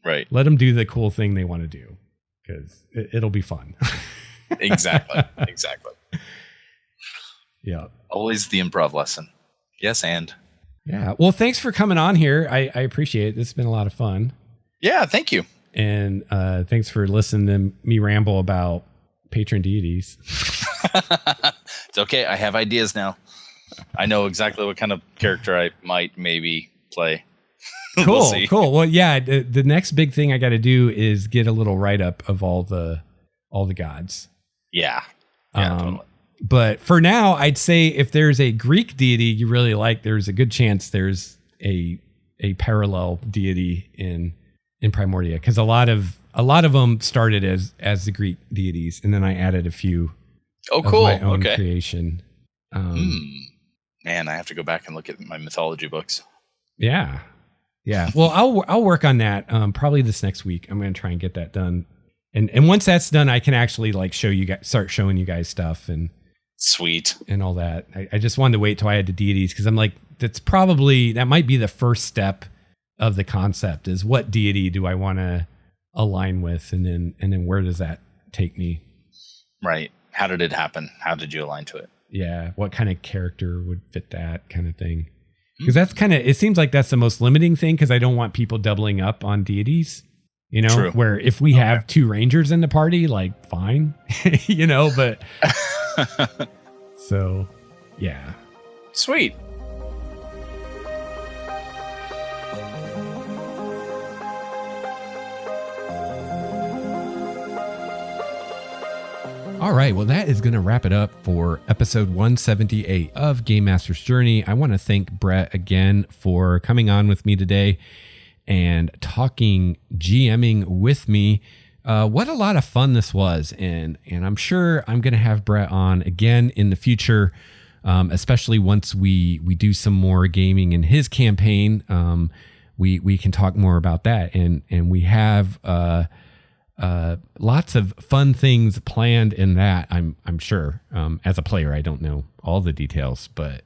right? Let them do the cool thing they want to do because it'll be fun. Exactly. Yeah. Always the improv lesson. Yes, and. Yeah. Well, thanks for coming on here. I appreciate it. This has been a lot of fun. Yeah, thank you. And thanks for listening to me ramble about patron deities. It's okay. I have ideas now. I know exactly what kind of character I might maybe play. Cool. Cool. Well, yeah. The next big thing I got to do is get a little write up of all the gods. Yeah. Yeah. Totally. But for now, I'd say if there's a Greek deity you really like, there's a good chance there's a parallel deity in Primordia, because a lot of them started as the Greek deities, and then I added a few. Oh, cool. Of my own creation. Man, I have to go back and look at my mythology books. Yeah. Well, I'll work on that probably this next week. I'm going to try and get that done, and once that's done, I can actually like start showing you guys stuff and. Sweet. And all that. I just wanted to wait till I had the deities because I'm like, that might be the first step of the concept is what deity do I want to align with? And then where does that take me? Right. How did it happen? How did you align to it? Yeah. What kind of character would fit that kind of thing? Because that's it seems like that's the most limiting thing because I don't want people doubling up on deities. You know, True. Where if we have two rangers in the party, like fine, you know, but so yeah. Sweet. All right, well, that is going to wrap it up for episode 178 of Game Master's Journey. I want to thank Brett again for coming on with me today and talking GMing with me. What a lot of fun this was, and I'm sure I'm going to have Brett on again in the future, especially once we do some more gaming in his campaign. We can talk more about that, and we have lots of fun things planned in that. I'm sure. As a player, I don't know all the details, but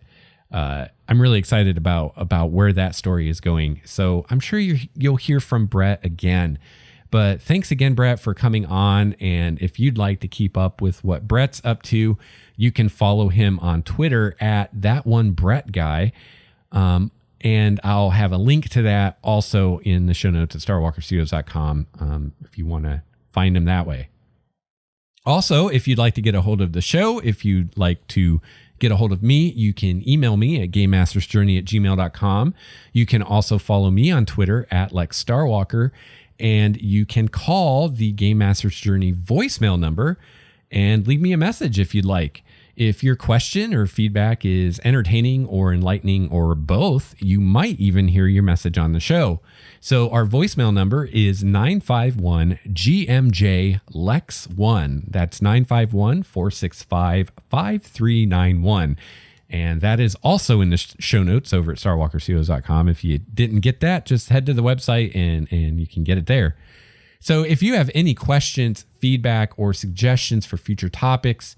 I'm really excited about where that story is going. So I'm sure you'll hear from Brett again. But thanks again, Brett, for coming on. And if you'd like to keep up with what Brett's up to, you can follow him on Twitter at @ThatOneBrettGuy. And I'll have a link to that also in the show notes at StarWalkerStudios.com if you want to find him that way. Also, if you'd like to get a hold of the show, if you'd like to get a hold of me, you can email me at GameMastersJourney@gmail.com. You can also follow me on Twitter at LexStarWalker, and you can call the Game Master's Journey voicemail number and leave me a message if you'd like. If your question or feedback is entertaining or enlightening or both, you might even hear your message on the show. So our voicemail number is 951-GMJ-LEX1. That's 951-465-5391. And that is also in the show notes over at StarWalkerStudios.com. If you didn't get that, just head to the website and you can get it there. So if you have any questions, feedback, or suggestions for future topics,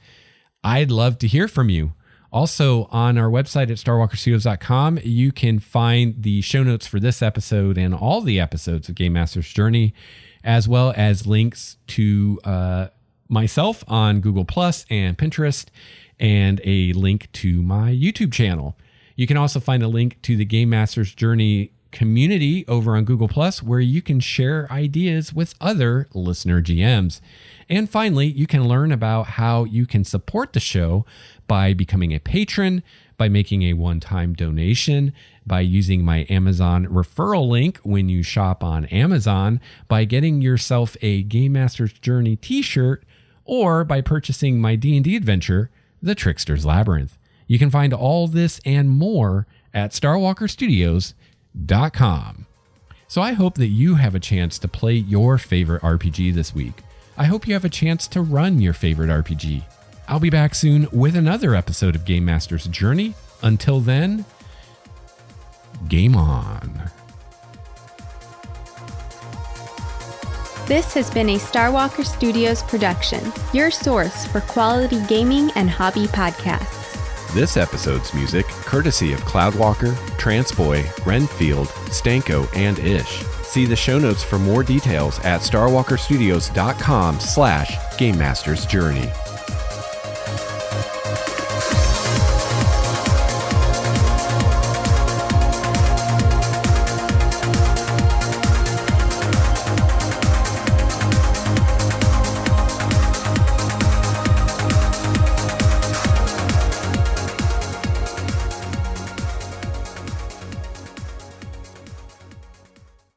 I'd love to hear from you. Also, on our website at StarWalkerStudios.com, you can find the show notes for this episode and all the episodes of Game Master's Journey, as well as links to myself on Google Plus and Pinterest, and a link to my YouTube channel. You can also find a link to the Game Master's Journey community over on Google Plus, where you can share ideas with other listener GMs. And finally, you can learn about how you can support the show by becoming a patron, by making a one-time donation, by using my Amazon referral link when you shop on Amazon, by getting yourself a Game Master's Journey t-shirt, or by purchasing my D&D adventure, The Trickster's Labyrinth. You can find all this and more at StarWalkerStudios.com. So I hope that you have a chance to play your favorite RPG this week. I hope you have a chance to run your favorite RPG. I'll be back soon with another episode of Game Master's Journey. Until then, game on. This has been a Starwalker Studios production, your source for quality gaming and hobby podcasts. This episode's music, courtesy of Cloudwalker, Transboy, Renfield, Stanko, and Ish. See the show notes for more details at starwalkerstudios.com/GameMastersJourney.